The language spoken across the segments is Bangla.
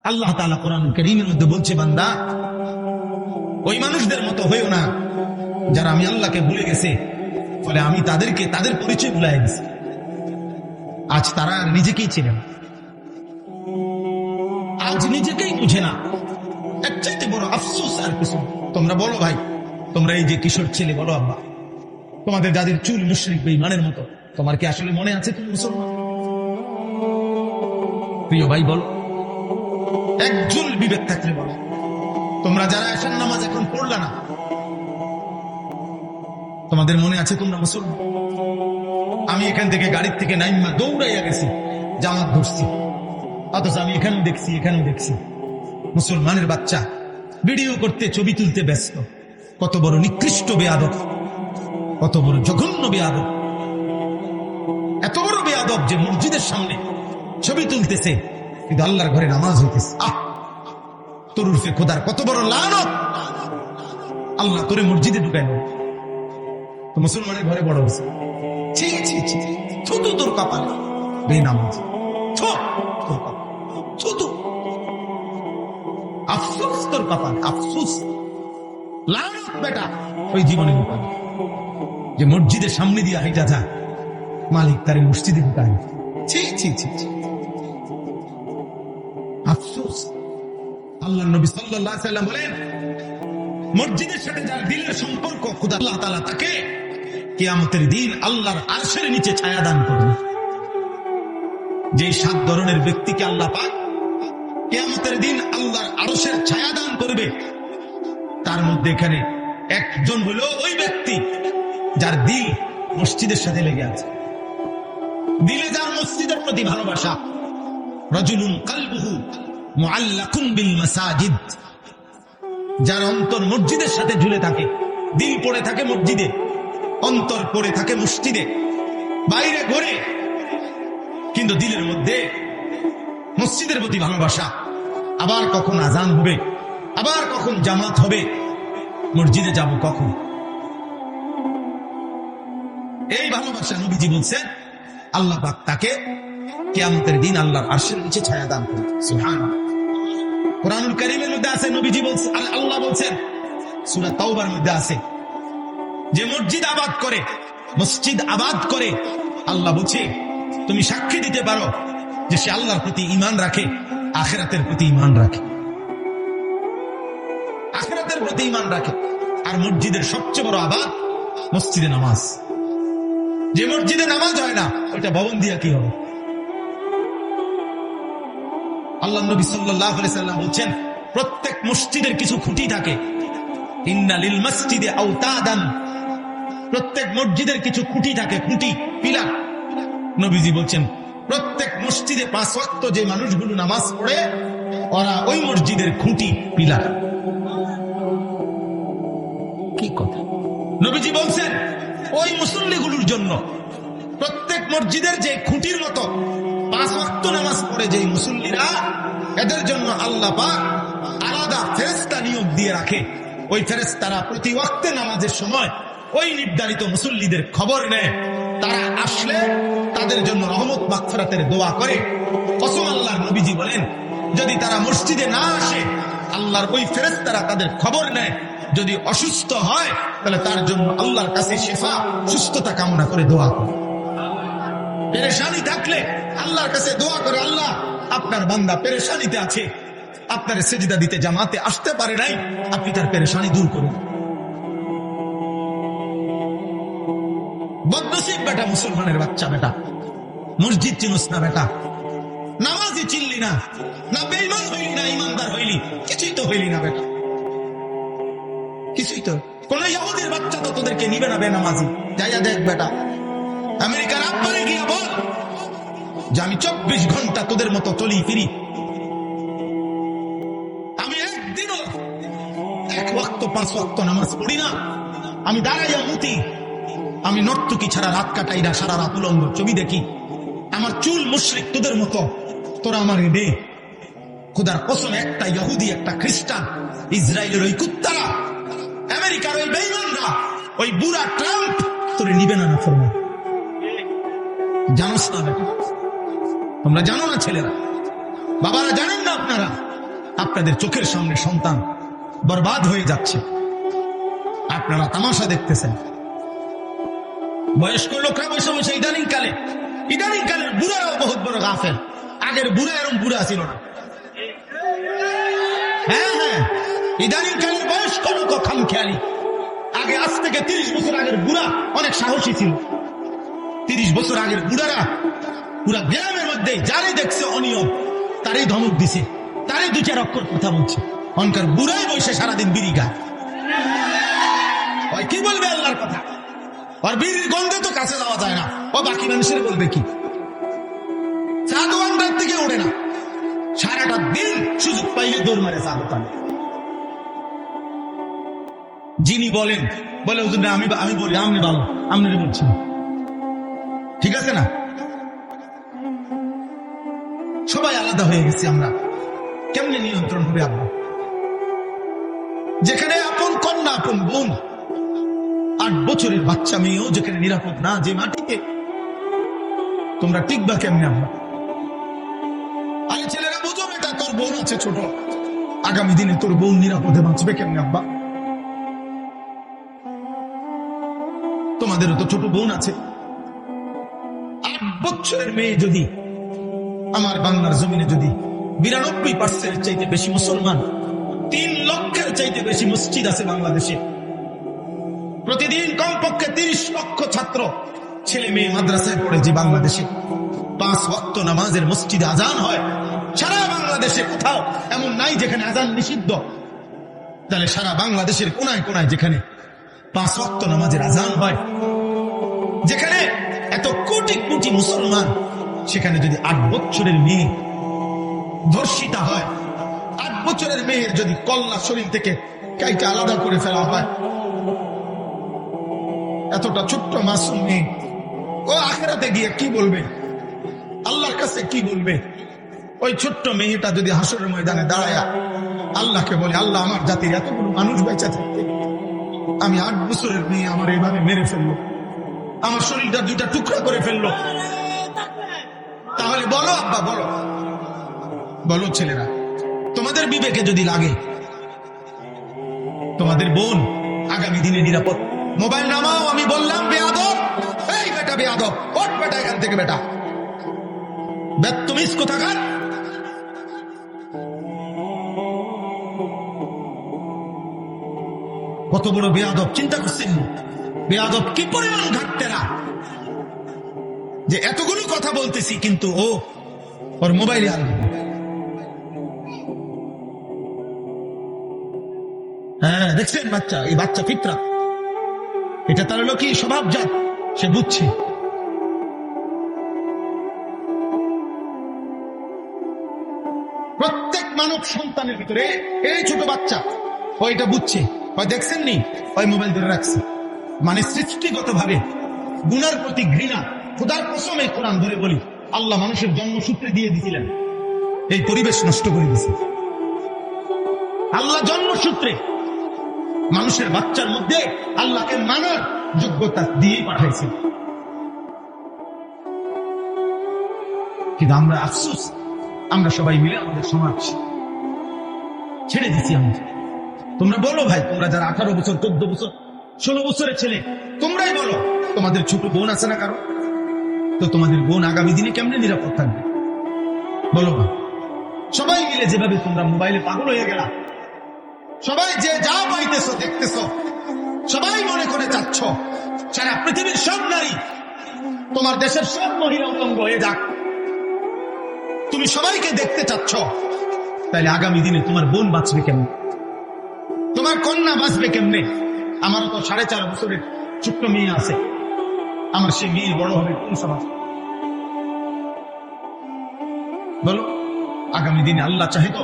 আল্লাহ তাআলা কোরআন কারীমের মধ্যে বলছে, বান্দা ওই মানুষদের মতো হইও না যারা আমি আল্লাহকে ভুলে গেছে, ফলে আমি তাদেরকে তাদের পরিচয় ভুলাই দিছি। আজ তারা নিজেকেই চেনে না, আজ নিজেকেই বুঝে না। এর চাইতে বড় আফসোস আর কিছু। তোমরা বলো ভাই, তোমরা এই যে কিশোর ছেলে বলো, আব্বা তোমাদের যাদের চুল মুশরিক বেঈমানের মতো, তোমার কি আসলে মনে আছে তুমি মুসলমান? প্রিয় ভাই বলো, একজন বিবেক থাকলে বলো, তোমরা যারা এশার নামাজ এখন পড়লা না, তোমাদের মনে আছে তোমরা মুসলমান? আমি এখান থেকে গাড়ির থেকে নাইমা দৌড়াইয়া গেছি, জামাত ধরছি, অথচ আমি এখানেও দেখছি মুসলমানের বাচ্চা ভিডিও করতে, ছবি তুলতে ব্যস্ত। কত বড় নিকৃষ্ট বেয়াদব, কত বড় জঘন্য বেয়াদব, এত বড় বেয়াদব যে মসজিদের সামনে ছবি তুলতেছে কিন্তু আল্লাহর ঘরে নামাজ হইতেছে। তোর উর্ফে খোদার কত বড় লানত! আল্লাহ তোরে মসজিদে ঢুকায় না, তো মুসলমানের ঘরে বড় হয়েছে। থুতু তোর কপালে বেনামাজ, আফসোস তোর কপালে, আফসোস, লানত বেটা ওই জীবনে ঢুকাবে যে মসজিদের সামনে দিয়ে হাইটা যা, মালিক তারে মসজিদে ঢুকায়। আফসোস। আল্লাহ নবী সাল্লাল্লাহু আলাইহি ওয়াসাল্লাম বলেন, মসজিদের সাথে যার দিলের সম্পর্ক, খোদা আল্লাহ তাআলা তাকে কিয়ামতের দিন আল্লাহর আরশের নিচে ছায়া দান করবে। যে 7 ধরনের ব্যক্তিকে আল্লাহ পাক কিয়ামতের দিন আল্লাহর আরশের ছায়া দান করবে, তার মধ্যে এখানে একজন হলো ওই ব্যক্তি যার দিল মসজিদের সাথে লেগে আছে, দিলে যার মসজিদের প্রতি ভালোবাসা। রাজুলুন কালবুহু মুআল্লাকুন বিল মাসাজিদ, যার অন্তর মসজিদের সাথে ঝুলে থাকে, দিল পড়ে থাকে মসজিদে, অন্তর পড়ে থাকে মসজিদে, বাইরে ঘোরে কিন্তু দিলের মধ্যে মসজিদের প্রতি ভালোবাসা। আবার কখন আজান হবে, আবার কখন জামাত হবে, মসজিদে যাব কখন, এই ভালোবাসা নবীজি বলছেন আল্লাহ পাক তাকে কিয়ামতের দিন আল্লাহর আরশের নিচে ছায়া দান করবে। সুবহানাল্লাহ। কোরআনুল কারীমের মধ্যে আছে, নবীজি বলছেন, আল্লাহ বলছেন, সূরা তাওবার মধ্যে আছে, যে মসজিদ আবাদ করে আল্লাহ বলছে তুমি সাক্ষী দিতে পারো যে সে আল্লাহর প্রতি ঈমান রাখে, আখিরাতের প্রতি ঈমান রাখে, আখিরাতের প্রতি ঈমান রাখে। আর মসজিদের সবচেয়ে বড় আবাদ মসজিদে নামাজ। যে মসজিদে নামাজ হয় না, ওইটা ভবন দিয়া কি হবে? আল্লাহ নবী সাল্লাল্লাহু আলাইহি ওয়াসাল্লাম বলেন, প্রত্যেক মসজিদের কিছু খুঁটি থাকে। ইন্না লিল মসজিদে আওতাদান, প্রত্যেক মসজিদের কিছু খুঁটি থাকে, খুঁটি, পিলার। নবীজি বলছেন প্রত্যেক মসজিদে 5 ওয়াক্ত যে মানুষগুলো নামাজ পড়ে ওরা ওই মসজিদের খুঁটি, পিলার। কি কথা! নবীজি বলছেন ওই মুসল্লিগুলোর জন্য, প্রত্যেক মসজিদের যে খুঁটির মতো 5 ওয়াক্ত নামাজ পড়ে যে মুসল্লিরা, এদের জন্য আল্লাহ পাক আলাদা ফেরেশতা নিয়োগ দিয়ে রাখে। ওই ফেরেশতারা প্রতি ওয়াক্তে নামাজের সময় ওই নির্ধারিত মুসল্লিদের খবর নেয়, তারা আসলে তাদের জন্য রহমত মাগফিরাতের দোয়া করে। কসম আল্লাহর নবীজি বলেন, যদি তারা মসজিদে না আসে, আল্লাহর ওই ফেরেশতারা তাদের খবর নেয়, যদি অসুস্থ হয় তাহলে তার জন্য আল্লাহর কাছে শিফা, সুস্থতা কামনা করে দোয়া করে। পেরেশানি থাকলে আল্লাহর কাছে দোয়া করে, আল্লাহ আপনার বান্দা পেরেশানিতে আছে, আপনার সেজদা দিতে জামাতে আসতে পারে নাই, আপনি তার পেরেশানি দূর করুন। বদনসিব বেটা, মুসলমানের বাচ্চা বেটা, মসজিদ চিনুস না বেটা, নামাজি চিনলি না, না বেঈমান হইলি, না ইমানদার হইলি, কিছুই তো হইলি না বেটা, কিছুই তো। কোন ইহুদির বাচ্চা তো তোদেরকে নিবে না বেনামাজি। যাইয়া দেখ বেটা, আমেরিকার আব্বারে গিয়া বল যে আমি 24 ঘন্টা তোদের মতো চলি ফিরি, আমি একদিনও 1 ওয়াক্ত 5 ওয়াক্ত নামাজ পড়ি না, আমি দাঁড়াইয়া মুতি, আমি নর্তকী ছাড়া রাত কাটাই না, সারা রাত উলঙ্গ ছবি দেখি, আমার চুল মুশরিক তোদের মতো, তোরা আমার দে। খোদার কসম, একটা ইহুদি, একটা খ্রিস্টান, ইসরায়েলের ওই কুত্তারা, আমেরিকার ওই বেঈমানরা, ওই বুড়া ট্রাম্প তোরে নিবে না। ফরমান জানোস না বেটা, তোমরা জানো না, ছেলেরা বাবারা জানেন না, আপনারা আপনাদের চোখের সামনে সন্তান বরবাদ হয়ে যাচ্ছে, আপনারা তামাশা দেখতেছেন। বয়স্ক লোকরা বসে বসে ইদানিং কালের বুড়ারাও বহুত বড় গাফেল। আগের বুড়া এরকম বুড়া ছিল না। হ্যাঁ, ইদানিং কালের বয়স্ক লোক খামখেয়ালি। আগে আজ থেকে 30 বছর আগের বুড়া অনেক সাহসী ছিল। 30 বছর আগের বুড়ারা পুরা গ্রামের মধ্যে যারাই দেখছে অনিয়ম তারই ধমক দিছে, তারই 2-4 অক্ষর কথা বলছে। অনকার বুড়াই বসে সারাদিন বিড়ি গায়। কি বলবে আল্লাহর কথা? আর বিড়ির গন্ধে তো কাছে যাওয়া যায় না। ও বাকি মানুষের বলবে কি? চা দোকানটার থেকে ওঠে না, সারাটা দিন সুযোগ পাইলে দৌড় মারে চা দোকানে। যিনি বলে হুজুর না, আমি বলি আপনি ভালো, আপনারে বলছি ঠিক আছে না? সবাই আলাদা হয়ে গেছি আমরা। কেমনে নিয়ন্ত্রণ হবে আব্বা? যেখানে আপন কন্যা, আপন বোন, 8 বছরের বাচ্চা মেয়েও যেখানে নিরাপদ না, যে মাটিতে তোমরা টিকবা কেমনে আব্বা? আরে ছেলেরা বুঝো, বেটা তোর বোন আছে ছোট, আগামী দিনে তোর বোন নিরাপদে বাঁচবে কেমনে আব্বা? তোমাদেরও তো ছোট বোন আছে। 8 বছরের মেয়ে যদি আমার বাংলার জমিনে যদি 92% চাইতে বেশি মুসলমান, 3 লক্ষের চাইতে বেশি মসজিদ আছে বাংলাদেশে, প্রতিদিন কমপক্ষে 30 লক্ষ ছাত্র ছেলে মেয়ে মাদ্রাসায় পড়ে যে বাংলাদেশে 5 ওয়াক্ত নামাজের মসজিদে আজান হয়, সারা বাংলাদেশে কোথাও এমন নাই যেখানে আজান নিষিদ্ধ। তাহলে সারা বাংলাদেশের কোনায় কোনায় যেখানে 5 ওয়াক্ত নামাজের আজান হয়, যেখানে এত কোটি কোটি মুসলমান, সেখানে যদি 8 বছরের মেয়ে ধর্ষিতা হয়, 8 বছরের মেয়ের যদি কল্লা শরীর থেকে কাইটা আলাদা করে ফেলা হয়, এতটা ছোট্ট মাসুম মেয়ে ও আখিরাতে গিয়ে কি বলবে? আল্লাহর কাছে কি বলবে? ওই ছোট্ট মেয়েটা যদি হাসরের ময়দানে দাঁড়ায়া আল্লাহকে বলে, আল্লাহ আমার জাতির এতগুলো মানুষ বেঁচে থাকতে আমি 8 বছরের মেয়ে আমার এইভাবে মেরে ফেললো, আমার শরীরটা 2টা টুকরা করে ফেললো, তাহলে বলো আব্বা, বলো ছেলেরা, তোমাদের বিবেকে যদি লাগে তোমাদের বোন আগামী দিনে নিরাপদ? মোবাইল নামাও, আমি বললাম বেয়াদব, এই বেটা বেয়াদব, ওঠ বেটা এখান থেকে, বেটা বেত্তমিজ কোথাকার। কত বড় বেয়াদব, চিন্তা করছেন? বেয়াদব কি পরিমাণ ঘাটতেরা, যে এতগুলো কথা বলতেছি কিন্তু ওর মোবাইলে আনবে। হ্যাঁ, দেখছেন বাচ্চা, এই বাচ্চা ফিতরা, এটা তার হলো কি স্বভাবজাত, সে বুঝছে। প্রত্যেক মানব সন্তানের ভিতরে এই ছোট বাচ্চা ওইটা বুঝছে। দেখছেন নি, ওই মোবাইল ধরে রাখছে, মানে সৃষ্টিগত ভাবে গুনার প্রতি ঘৃণা। খোদার কসম, এই কোরআন ধরে বলি, আল্লাহ মানুষের জন্মসূত্রে দিয়ে দিয়েছিলেন, এই পরিবেশ নষ্ট করে দিয়েছে। আল্লাহ জন্মসূত্রে মানুষের বাচ্চার মধ্যে আল্লাহকে মানার যোগ্যতা দিয়ে পাঠাইছে। কিন্তু আমরা আফসোস, আমরা সবাই মিলে আমাদের সমাজ ছেড়ে দিচ্ছি। তোমরা বলো ভাই, তোমরা যারা 18 বছর, 14 বছর, 16 বছরের ছেলে, তোমরাই বলো, তোমাদের ছোট বোন আছে না কারো? তো তোমাদের বোন আগামী দিনে কেমনে নিরাপদ থাকবে বলো না? সবাই মিলে যেভাবে তোমরা মোবাইলে পাগল হয়ে গেলা, সবাই যে যা পাইতেছো দেখতেছো, সবাই মনে করে যাচ্ছ সারা পৃথিবীর সব নারী, তোমার দেশের সব মহিলা উলঙ্গ হয়ে যাক, তুমি সবাইকে দেখতে চাচ্ছ। তাহলে আগামী দিনে তোমার বোন বাঁচবে কেমনে? তোমার কন্যা বাঁচবে কেমনে? আমারও তো 4.5 বছরের ছোট্ট মেয়ে আছে, আমার সে মেয়ে বড় হবে কোন সমাজ? বলো, আগামী দিনে আল্লাহ চাহে তো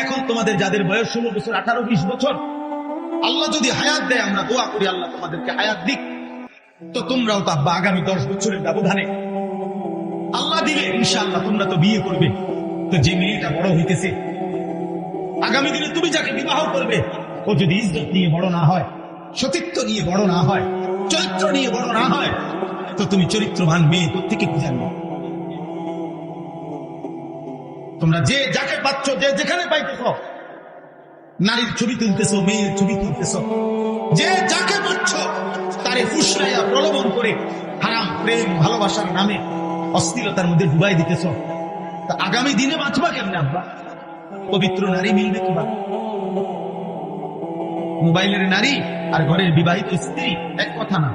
এখন তোমাদের যাদের বয়স 16 বছর, 18, 20 বছর, আল্লাহ যদি হায়াত দেয়, আমরা দোয়া করি আল্লাহ তোমাদেরকে হায়াত দিক, তো তোমরাও তো আব্বা আগামী 10 বছরের ব্যবধানে আল্লাহ দিলে ইনশাআল্লাহ তোমরা তো বিয়ে করবে। তো যে মেয়েটা বড় হইতেছে, আগামী দিনে তুমি যাকে বিবাহ করবে, ও যদি ইজ্জত নিয়ে বড় না হয়, সতীত্ব নিয়ে বড় না হয়, চরিত্র নিয়ে বড় না হয়, তো তুমি চরিত্রবান মেয়ে কোত্থেকে কি জানবে? তোমরা যে যাকে পাচ্ছ, যে যেখানে পাইতেছ, নারীর ছবি তুলতেছ, মেয়ের ছবি তুলতেছ, যে যাকে পাচ্ছ তারে ফুসলাইয়া প্রলোভন করে হারাম প্রেম ভালোবাসার নামে অস্থিরতার মধ্যে ডুবাই দিতেছ। তা আগামী দিনে বাঁচবা কেমনে আব্বা? পবিত্র নারী মিলবে কিবা? মোবাইলের নারী আর ঘরের বিবাহিত স্ত্রী এক কথা না,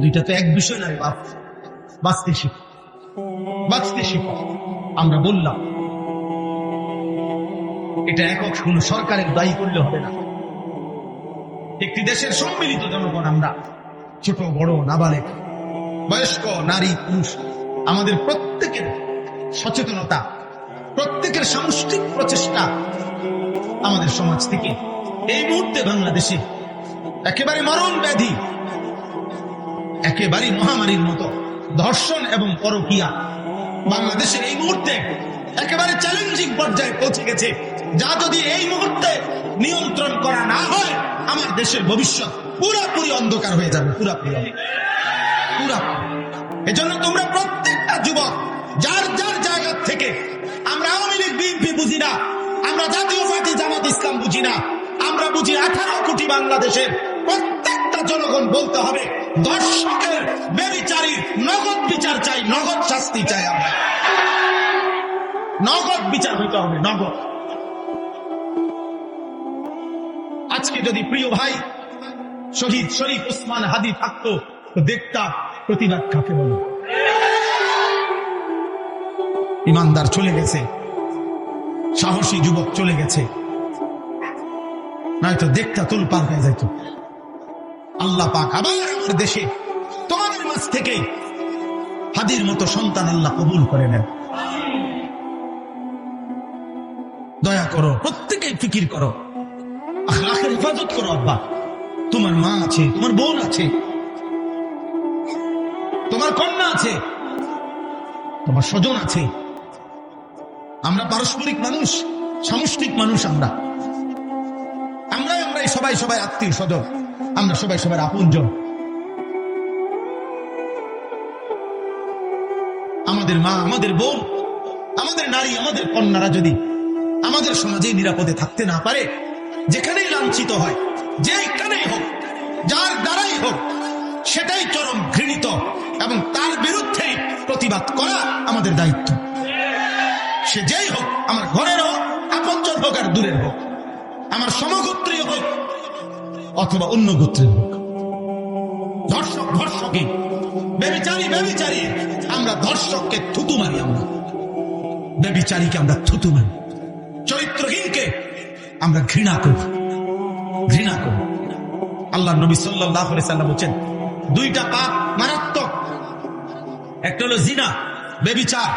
দুইটা তো এক বিষয় নয়। বাপ, বাঁচতে শিখো, বাঁচতে শিখো। আমরা বললাম এটা একক কোন সরকারের দায়ী করলে হবে না। একটি দেশের সম্মিলিত জনগণ আমরা, ছোট বড় নাবালেক বয়স্ক নারী পুরুষ, আমাদের প্রত্যেকের সচেতনতা, প্রত্যেকের সামষ্টিক প্রচেষ্টা আমাদের সমাজ থেকে এই মুহূর্তে বাংলাদেশে একেবারে মরণ ব্যাধি, একেবারে মহামারীর মতো ধর্ষণ এবং পরকীয়া বাংলাদেশের এই মুহূর্তে একেবারে চ্যালেঞ্জিং পর্যায়ে পৌঁছে গেছে। যা যদি এই মুহূর্তে নিয়ন্ত্রণ করা না হয়, আমার দেশের ভবিষ্যৎ পুরোপুরি অন্ধকার হয়ে যাবে, পুরোপুরি। এজন্য তোমরা প্রত্যেকটা যুবক যার যার জায়গা থেকে, আমরা আওয়ামী লীগ বিএনপি বুঝি না, আমরা জাতীয় পার্টি জামাত ইসলাম বুঝি না, আমরা বুঝি 18 কোটি বাংলাদেশের প্রত্যেকটা জনগণ বলতে হবে দর্শকের বেবিচারীর নগদ বিচার চাই, নগদ শাস্তি চাই। আমরা নগদ বিচার হইতে হবে, নগদ। আজকে যদি প্রিয় ভাই শহীদ শরীফ ওসমান হাদি থাকতো তো দেখতাম প্রতিবাদ কাকে বলে। ইমানদার চলে গেছে, সাহসী যুবক চলে গেছে, নয়তো দেখতা তোলপাড় হয়ে যাইত। আল্লাহ পাক আবার আমার দেশে তোমাদের মাঝ থেকে হাদির মতো সন্তান আল্লাহ কবুল করে নেন। দয়া করো, প্রত্যেকেই ফিকির করো, আখলাকের হেফাজত করো। আব্বা, তোমার মা আছে, তোমার বোন আছে, তোমার কন্যা আছে, তোমার স্বজন আছে। আমরা পারস্পরিক মানুষ, সামষ্টিক মানুষ। আমরা সবাই সবাই আত্মীয় স্বজন, আমরা সবাই সবার আপনজন। আমাদের মা, আমাদের বোন, আমাদের নারী, আমাদের কন্যারা যদি আমাদের সমাজে নিরাপদে থাকতে না পারে, যেখানেই লাঞ্ছিত হয়, যেখানেই হোক, যার দ্বারাই হোক, সেটাই চরম ঘৃণিত এবং তার বিরুদ্ধে প্রতিবাদ করা আমাদের দায়িত্ব। সে যেই হোক, আমার ঘরের হোক, আপনজন হোক আর দূরের হোক, আমার সমগোত্রীয় হোক অথবা অন্য গোত্রের হোক। ধর্ষক ধর্ষকই, ব্যভিচারী ব্যভিচারী, আমরা ধর্ষককে থুতু মারি, আমরা ব্যভিচারীকে আমরা থুতু মারি, চরিত্রহীনকে আমরা ঘৃণা করি, ঘৃণা করি। আল্লাহ নবী সাল্লাল্লাহু আলাইহি সাল্লাম বলেন দুইটা পাপ মারাত্মক, একটা হলো জিনা, ব্যভিচার,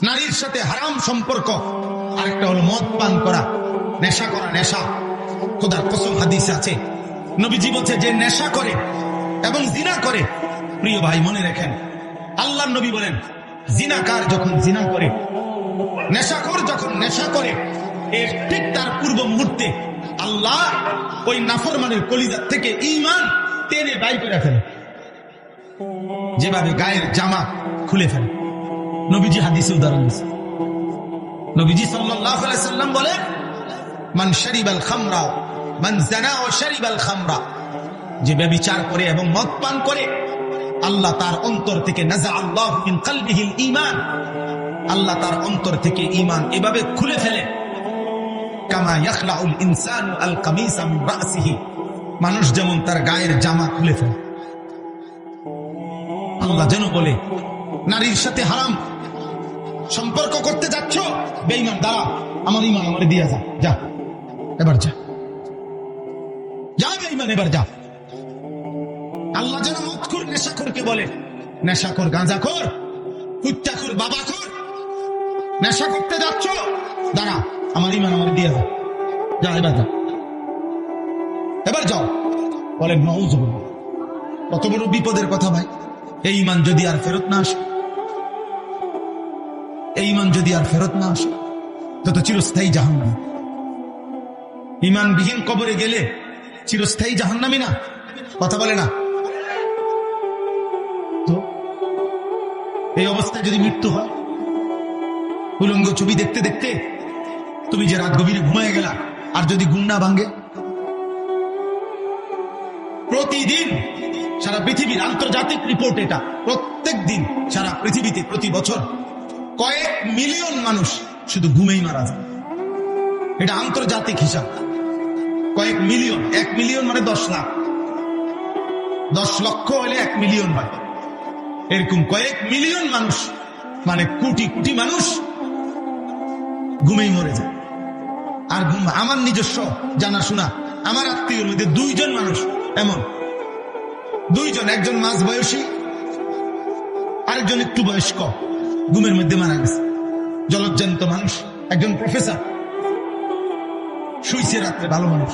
নারীর সাথে হারাম সম্পর্ক, আরেকটা হলো মদ পান করা, নেশা করা। নেশা, খোদার কসম হাদিসে আছে, নবীজি বলছে যে নেশা করে এবং জিনা করে, প্রিয় ভাই মনে রাখেন, আল্লাহ নবী বলেন জিনাকার যখন জিনা করে, নেশাখোর যখন নেশা করে, এর ঠিক তার পূর্ব মুহূর্তে আল্লাহ ওই নাফরমানের কলিজার থেকে ঈমান টেনে বাইর করে ফেলে, যেভাবে গায়ের জামা খুলে ফেলে। নবীজি হাদিসে উদাহরণ দিয়েছে। নবীজি সাল্লাল্লাহু আলাইহি সাল্লাম বলেন মান শারিবাল খামরা মান জানা ওয়া শারিবাল খামরা, যে ব্যভিচার করে এবং মদ পান করে, আল্লাহ তার অন্তর থেকে নাযা আল্লাহু মিন কলবিহিল ঈমান, আল্লাহ তার অন্তর থেকে ঈমান এভাবে খুলে ফেলে, কামা ইয়াখলাউল ইনসানু আল কামিসা মিন রাসিহি, মানুষ যেমন তার গায়ের জামা খুলে ফেলে। আল্লাহ যেন বলে নারীর সাথে হারাম সম্পর্ক করতে যাচ্ছ, বেঈমান, দাঁড়া, আমার ঈমান আমারে দিয়া যা, যা এবার যা, যা বেঈমান, এবার যা। আল্লাহ যেন মদখোর নেশাখোরকে বলে, নেশাখোর, গাঁজাখোর, কুত্তাখোর, বাবাখোর, নেশা করতে যাচ্ছ, দাঁড়া, আমার ঈমান আমারে দিয়া যা, যা এবার যা, এবার যাও। বলেন নাউযুবিল্লাহ, কত বড় বিপদের কথা ভাই। এই ঈমান যদি আর ফেরত না আসে, এই ঈমান যদি আর ফেরত না আসে, তো চিরস্থায়ী জাহান্নাম। ঈমানবিহীন কবরে গেলে চিরস্থায়ী জাহান্নামী না? কথা বলে না তো? এই অবস্থায় যদি মৃত্যু হয়, উলঙ্গ ছবি দেখতে দেখতে তুমি যে রাত গভীরে ঘুমায় গেলা, আর যদি ঘুম না ভাঙ্গে? প্রতিদিন সারা পৃথিবীর আন্তর্জাতিক রিপোর্ট এটা, প্রত্যেক দিন সারা পৃথিবীতে প্রতি বছর কয়েক মিলিয়ন মানুষ শুধু ঘুমেই মারা যায়। এটা আন্তর্জাতিক হিসাব। কয়েক মিলিয়ন, 1 মিলিয়ন মানে 10 লাখ, 10 লক্ষ হলে 1 মিলিয়ন হয়। এরকম কয়েক মিলিয়ন মানুষ মানে কোটি কোটি মানুষ ঘুমেই মরে যায়। আর ঘুম, আমার নিজস্ব জানাশোনা আমার আত্মীয়ের মধ্যে 2 জন মানুষ এমন, 2 জন, একজন মাঝ বয়সী আরেকজন একটু বয়স্ক, ঘুমের মধ্যে মারা গেছে। জলজ্জান্ত মানুষ, একজন প্রফেসর শুইছে রাত্রে, ভালো মানুষ,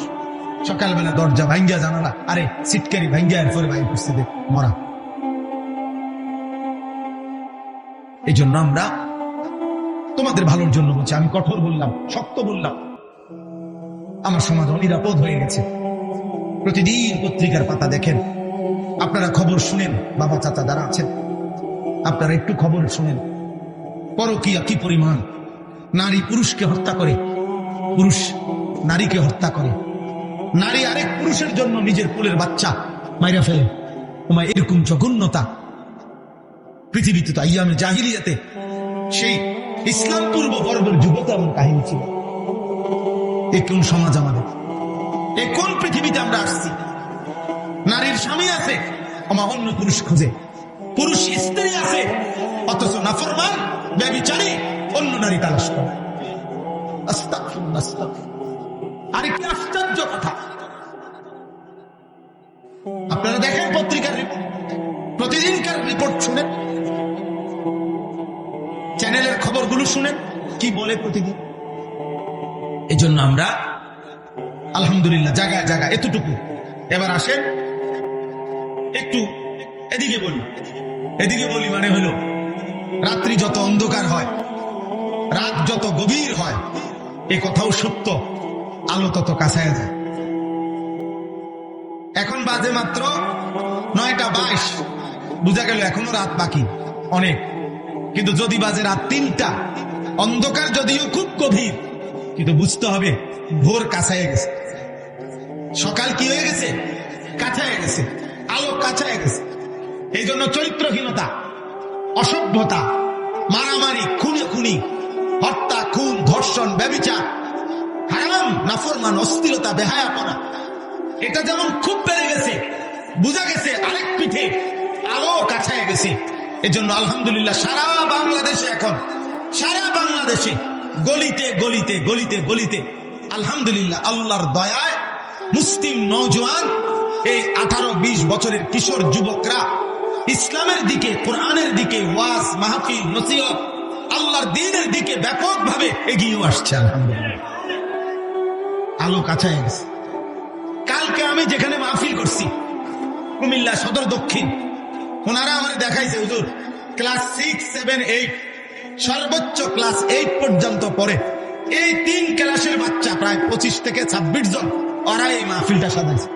সকালবেলা দরজা ভাঙ্গিয়া জানালা, আরে সিটকারি ভাঙ্গিয়া এরপরে বাইর করছে, মরা। এই জন্য আমরা তোমাদের ভালোর জন্য বলছি, আমি কঠোর বললাম, শক্ত বললাম। আমার সমাজ অনিরাপদ হয়ে গেছে। প্রতিদিন পত্রিকার পাতা দেখেন, আপনারা খবর শুনেন, বাবা চাচা যারা আছেন আপনারা একটু খবর শুনেন, পরকীয়া কি পরিমাণ। নারী পুরুষকে হত্যা করে, পুরুষ নারীকে হত্যা করে, নারী আরেক পুরুষের জন্য নিজের কোলের বাচ্চা মাইরা ফেলে। ওমা, এরকম জঘন্যতা পৃথিবীতে তো আইয়ামে জাহিলিয়াতে, সেই ইসলাম পূর্ব পর্বের যুবক এমন কাহিনী ছিল। এ কোন সমাজ আমাদের? এ কোন পৃথিবীতে আমরা আসছি? নারীর স্বামী আছে, ওমা অন্য পুরুষ খোঁজে, পুরুষ স্ত্রী আছে, অথচ নাফরমান ব্যভিচারী অন্য নারী তালাশ করে। আস্তাগফিরুল্লাহ, আস্তাগফিরুল্লাহ। আরে কি আশ্চর্য কথা! আপনারা দেখেন পত্রিকার প্রতিদিনকার রিপোর্ট শুনেন, চ্যানেলের খবরগুলো শুনেন, কি বলে প্রতিদিন। এই জন্য আমরা আলহামদুলিল্লাহ জায়গায় জায়গায় এতটুকু। এবার আসেন একটু এদিকে বলি। এদিকে বলি মানে হলো, রাত্রি যত অন্ধকার হয়, রাত যত গভীর হয়, এ কথাও সত্য, আলো তত কাছায় যায়। এখন বাজে মাত্র 9টা 22, বুঝা গেল এখনো রাত বাকি অনেক। কিন্তু যদি বাজে রাত 3টা, অন্ধকার যদিও খুব গভীর, কিন্তু বুঝতে হবে ভোর কাছায় গেছে, সকাল কি হয়ে গেছে, কাছায় গেছে, আলো কাছায় গেছে। এই জন্য চরিত্রহীনতা, অসভ্যতা, মারামারি, খুনি, হত্যা, খুন, ধর্ষণ, ব্যভিচার, হারাম, নাফরমান, অস্থিরতা, বেহায়াপনা, এটা যেমন খুব বেড়ে গেছে, বুঝা গেছে আরেক পিঠে আলো কাছায় গেছে। এজন্য আলহামদুলিল্লাহ সারা বাংলাদেশে এখন, সারা বাংলাদেশে গলিতে গলিতে গলিতে গলিতে আলহামদুলিল্লাহ আল্লাহর দয়ায় মুসলিম নওজোয়ান, এই 18-20 বছরের কিশোর যুবকরা ইসলামের দিকে, কোরআনের দিকে, ওয়াজ মাহফিল, নসিহত, আল্লাহর দ্বীনের দিকে ব্যাপকভাবে এগিয়ে আসছে। আলহামদুলিল্লাহ আলো কাছায় গেছে। কালকে আমি যেখানে মাহফিল করছি, কুমিল্লা সদর দক্ষিণ, ওনারা আমার দেখাইছে, হুজুর ক্লাস 6, 7, 8, সর্বোচ্চ ক্লাস 8 পর্যন্ত পড়ে এই 3 ক্লাসের বাচ্চা প্রায় 25 থেকে 26 জন, ওরা এই মাহফিলটা সাজাইছে।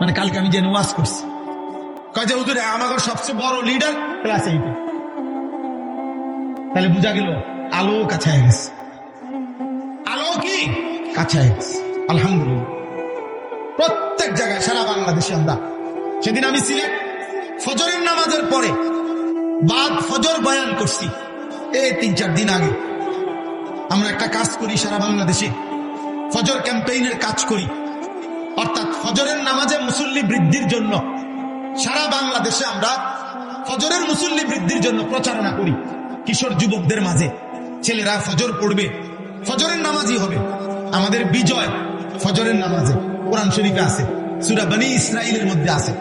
মানে কালকে আমি যে ওয়াজ করছি, কয় যে হুজুর আমাদের সবচেয়ে বড় লিডার ক্লাস 8। তাহলে বুঝা গেল আলো কাছায় গেছে, আলো কি কাছায় গেছে। আলহামদুলিল্লাহ প্রত্যেক জায়গায় সারা বাংলাদেশে আমরা, সেদিন আমি সিলেট ফজরের নামাজের পরে বাদ ফজর বয়ান করছি, এই 3-4 দিন আগে। আমরা একটা কাজ করি সারা বাংলাদেশে, ফজর ক্যাম্পেইনের কাজ করি, অর্থাৎ ফজরের নামাজে মুসল্লি বৃদ্ধির জন্য সারা বাংলাদেশে আমরা ফজরের মুসল্লি বৃদ্ধির জন্য প্রচারণা করি। কিশোর যুবকদের মাঝে ছেলেরা ফজর পড়বে, ফজরের নামাজই হবে। আমাদের বিজয় ফজরের নামাজে, কোরআন শরীফে আছে, সূরা বনী ইসরাঈলের মধ্যে আছে,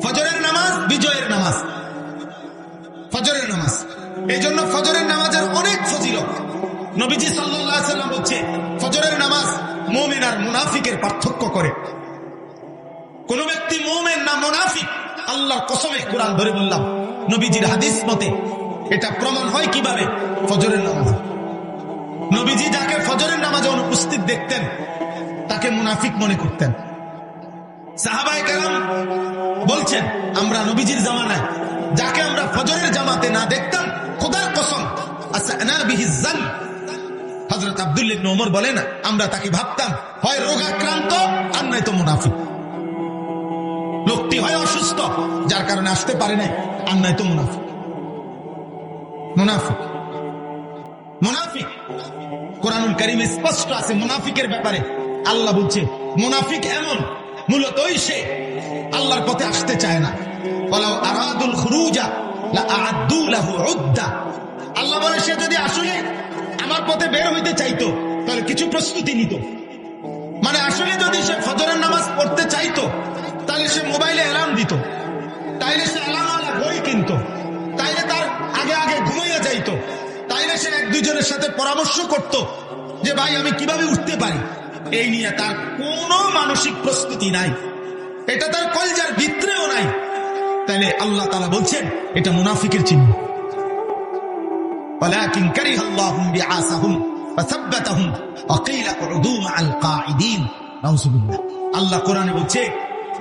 ফজরের নামাজ বিজয়ের নামাজ, ফজরের নামাজ। এই জন্য ফজরের নামাজের অনেক ফজিলত। নবীজি সাল্লাল্লাহু আলাইহি ওয়াসাল্লাম বলছে, ফজরের নামাজ মুমিন আর মুনাফিকের পার্থক্য করে। কোন ব্যক্তি মুমিন না মুনাফিক, আল্লাহর কসমে কোরআন ধরে বললাম, নবীজির হাদিস মতে এটা প্রমাণ হয় কিভাবে? ফজরের নামাজে। নবীজি যাকে ফজরের নামাজে অনুপস্থিত দেখতেন তাকে মুনাফিক মনে করতেন। সাহাবায়ে কেরাম বলছেন, আমরা নবীজির জামানায় যাকে আমরা ফজরের জামাতে না দেখতাম, খোদার কসম আসানা বিহিজ জান। হযরত আব্দুল্লাহ ইবনে ওমর বলেন, আমরা তাকে ভাবতাম হয় রোগাক্রান্ত আর নয়তো মুনাফিক। লোকটি হয় অসুস্থ যার কারণে আসতে পারে নাই, আর নয়তো মুনাফিক। মুনাফিক মুনাফিক কোরআনুল কারীমে স্পষ্ট আছে মুনাফিকের ব্যাপারে। আল্লাহ বলছে মুনাফিক এমন, মূলতই সে আল্লাহর পথে আসতে চায় না। ওয়ালাউ আরাদুল খুরুজা লাআদ্দু লাহু উদ্দা। আল্লাহ বলে সে যদি আসলে আমার পথে বের হইতে চাইতো তাহলে কিছু প্রস্তুতি নিত। মানে আসলে যদি সে ফজরের নামাজ পড়তে চাইতো তাহলে সে মোবাইলে অ্যালার্ম দিত, তাইলে সে অ্যালার্মওয়ালা বই কিনতো, তাইলে তার আগে আগে ঘুমাইয়া যাইতো, তাইলে সে এক দুজনের সাথে পরামর্শ করত যে ভাই আমি কিভাবে উঠতে পারি। এই নিয়ে তার কোনো মানসিক প্রস্তুতি নাই, এটা তার কলজার ভিতরেও নাই। তাইলে আল্লাহ তাআলা বলছেন এটা মুনাফিকের চিহ্ন। ওয়ালাকিন কারিহাল্লাহু বিআসাহুম ফাসাব্বাতাহুম ওয়া কিলা উদু মাআল কাঈদিন। নাউযুবিল্লাহ। আল্লাহ কোরআনে বলছে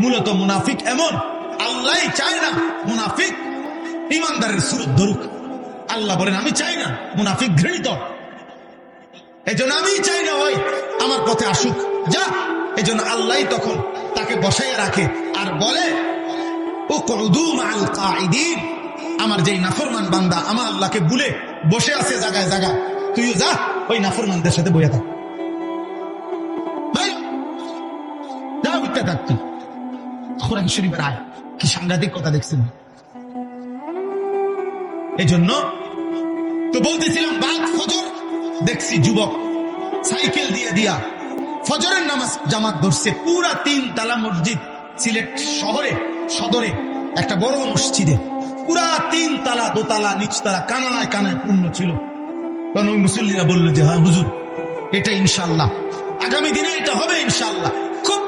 মূলত মুনাফিক এমন, আল্লাহই চায় না মুনাফিক ঈমানদারের সুরত ধরুক। আল্লাহ বলেন আমি চাই না মুনাফিক ঘৃণিত, এজন্য আমি চাই না ওই আমার পথে আসুক, যা। এজন্য আল্লাহ তখন তাকে বসাইয়া রাখে আর বলে উকউদু মাআল কাঈদিন। আমার যেই নাফরমান বান্দা আমার আল্লাহকে ভুলে বসে আছে জায়গায় জায়গায়, তুইও যা ওই নাফরমানদের সাথে বইয়া থাক, যা উঠতে থাক তুই। কোরআন শরীফের আয়াত, কি সাংঘাতিক কথা দেখছেন। এজন্য তো বলতেছিলাম বাদ ফজর দেখছি যুবক সাইকেল দিয়ে দিয়া ফজরের নামাজ জামাত ধরছে। পুরা 3 তালা মসজিদ, সিলেট শহরে সদরে একটা বড় মসজিদে পুরা 3 তালা, দোতলা, নিচতলা কানায় কানায় পূর্ণ ছিল। তখন ওই মুসল্লিরা বললো যে হ্যাঁ হুজুর এটা ইনশাআল্লাহ আগামী দিনে এটা হবে ইনশাআল্লাহ, খুব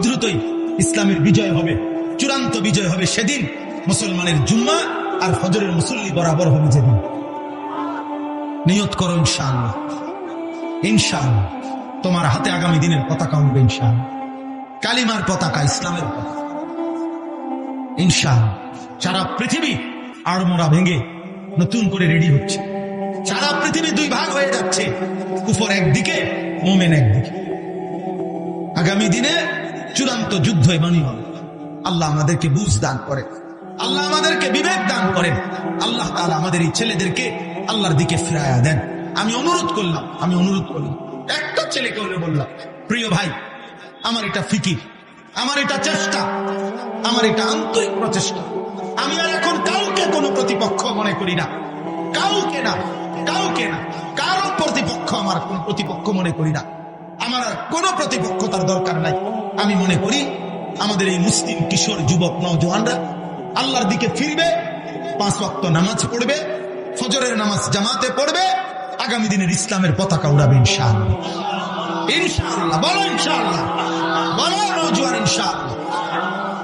দ্রুতই ইসলামের বিজয় হবে, চূড়ান্ত বিজয় হবে সেদিন। মুসলমানের জুম্মা আর ফজরের মুসল্লি বরাবর হবে যেদিন। নিয়ত করো ইনশাআল্লাহ, ইনশাআল্লাহ তোমার হাতে আগামী দিনের পতাকা উঠবে ইনশাআল্লাহ, কালিমার পতাকা, ইসলামের পতাকা ইনশাআল্লাহ। সারা পৃথিবী আড়মোড়া ভেঙে নতুন করে রেডি হচ্ছে। সারা পৃথিবী 2 ভাগ হয়ে যাচ্ছে, কুফর একদিকে, মুমিন একদিকে। আগামী দিনে চূড়ান্ত যুদ্ধ এমনই হবে। আল্লাহ আমাদেরকে বুঝ দান করে, আল্লাহ আমাদেরকে বিবেক দান করেন। আল্লাহ তাআলা আমাদের এই ছেলেদেরকে আল্লাহর দিকে ফিরায়া দেন। আমি অনুরোধ করলাম একটা ছেলেকে হলে বললাম, প্রিয় ভাই আমার এটা ফিকির, আমার এটা চেষ্টা, আমার এটা আন্তরিক প্রচেষ্টা। আমি আর এখন কাউকে কোনো প্রতিপক্ষ মনে করি না, কাউকে না, কারো প্রতিপক্ষ আমার কোন প্রতিপক্ষ মনে করি না। আমার আর কোনো প্রতিপক্ষতার দরকার নাই। আমি মনে করি আমাদের এই মুসলিম কিশোর যুবক নওজওয়ানরা আল্লাহর দিকে ফিরবে, 5 ওয়াক্ত নামাজ পড়বে, ফজরের নামাজ জামাতে পড়বে, আগামী দিনের ইসলামের পতাকা উড়াবে ইনশাআল্লাহ। ইনশাআল্লাহ বলো, ইনশাআল্লাহ বলো নওজওয়ান, ইনশাআল্লাহ।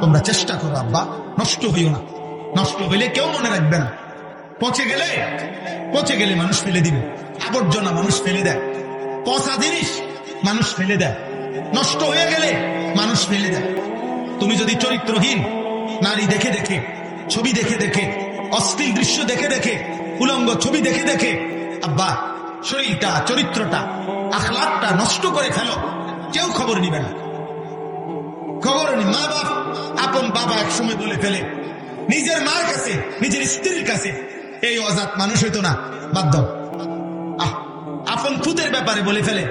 তোমরা চেষ্টা করো আব্বা, নষ্ট হইও না। নষ্ট হইলে কেউ মনে রাখবে না। পচে গেলে মানুষ ফেলে দিবে, আবর্জনা মানুষ ফেলে দেয়, পচা জিনিস মানুষ ফেলে দেয়, নষ্ট হয়ে গেলে মানুষ ফেলে দেয়। তুমি যদি চরিত্রহীন নারী দেখে দেখে, ছবি দেখে দেখে, অশ্লীল দৃশ্য দেখে দেখে, উলঙ্গ ছবি দেখে দেখে আব্বা শরীরটা, চরিত্রটা, আখলাকটা নষ্ট করে ফেলো, কেউ খবর নিবে না। খবর নেই। মা বাপ, আপন বাবা একসময় বলে ফেলে নিজের মার কাছে, নিজের স্ত্রীর কাছে, এই অজাত মানুষ হইতো না, বাদ দাও। আপন খুদের ব্যাপারে বলে ফেলে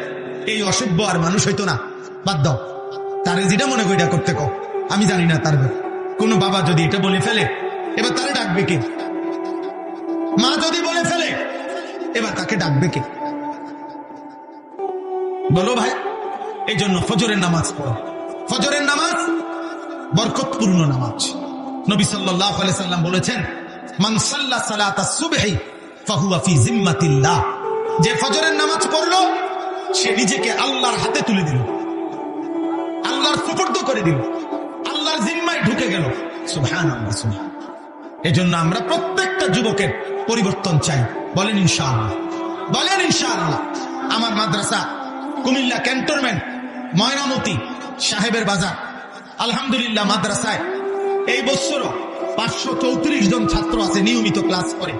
এই অসভ্য আর মানুষ হইতো না, বাদ দাও। তারে যেটা মনে করি এটা করতে কও, আমি জানি না তার ব্যাপারে। কোন বাবা যদি এটা বলে ফেলে এবার তারে ডাকবে কে? মা যদি বলে ফেলে এবার তাকে ডাকবে কে? বলো ভাই। এই জন্য ফজরের নামাজ পড়ো। ফজরের নামাজ বরকতপূর্ণ নামাজ। নবী সাল্লাল্লাহু আলাইহি সাল্লাম বলেছেন, মান সাল্লা সালাতাস সুবহি ফাহুয়া ফি জিম্মাতিল্লাহ। যে ফজরের নামাজ পড়লো সে নিজেকে আল্লাহর হাতে তুলে দিল, আল্লাহর সুপুর্দ করে দিল, আল্লাহর জিম্মায় ঢুকে গেল। সুবহানাল্লাহ, সুবহানাল্লাহ। এজন্য আমরা প্রত্যেকটা যুবকের পরিবর্তন চাই। বলেন ইনশাআল্লাহ, বলেন ইনশাআল্লাহ। আমার মাদ্রাসা কুমিল্লা ক্যান্টনমেন্ট, ময়নামতি, সাহেবের বাজার, আলহামদুলিল্লাহ মাদ্রাসায় এই বছরও 534 জন ছাত্র আছে, নিয়মিত ক্লাস করে।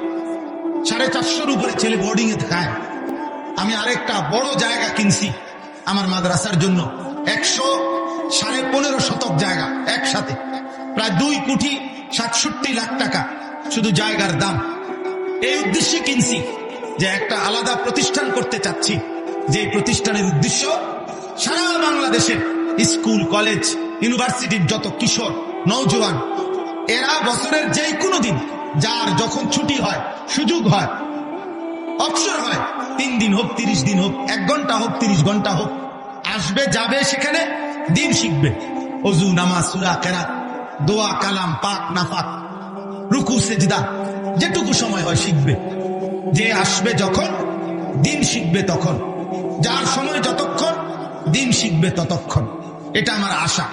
450 উপরে ছেলে বোর্ডিং এ থাকায় আমি আরেকটা বড় জায়গা কিনছি আমার মাদ্রাসার জন্য। 115.5 শতক জায়গা, একসাথে প্রায় 2,67,00,000 টাকা শুধু জায়গার দাম। এই উদ্দেশ্যে কিনছি যে একটা আলাদা প্রতিষ্ঠান করতে চাচ্ছি, যে প্রতিষ্ঠানের উদ্দেশ্য সারা বাংলাদেশের স্কুল, কলেজ, ইউনিভার্সিটির যত কিশোর নওজোয়ান, এরা বছরের যে কোনো দিন যার যখন ছুটি হয়, সুযোগ হয়, অবসর হয়, 3 দিন হোক, 30 দিন হোক, 1 ঘন্টা হোক, 30 ঘন্টা হোক, আসবে, যাবে, সেখানে দিন শিখবে। ওযু, নামাজ, সূরা, কেরাত, দোয়া, কালাম, পাক নাফাক, রুকু, সেজদা, যেটুকু সময় হয় শিখবে। যে আসবে যখন দিন শিখবে তখন, যার সময় যতক্ষণ দিন শিখবে ততক্ষণ। এটা আমার আশা।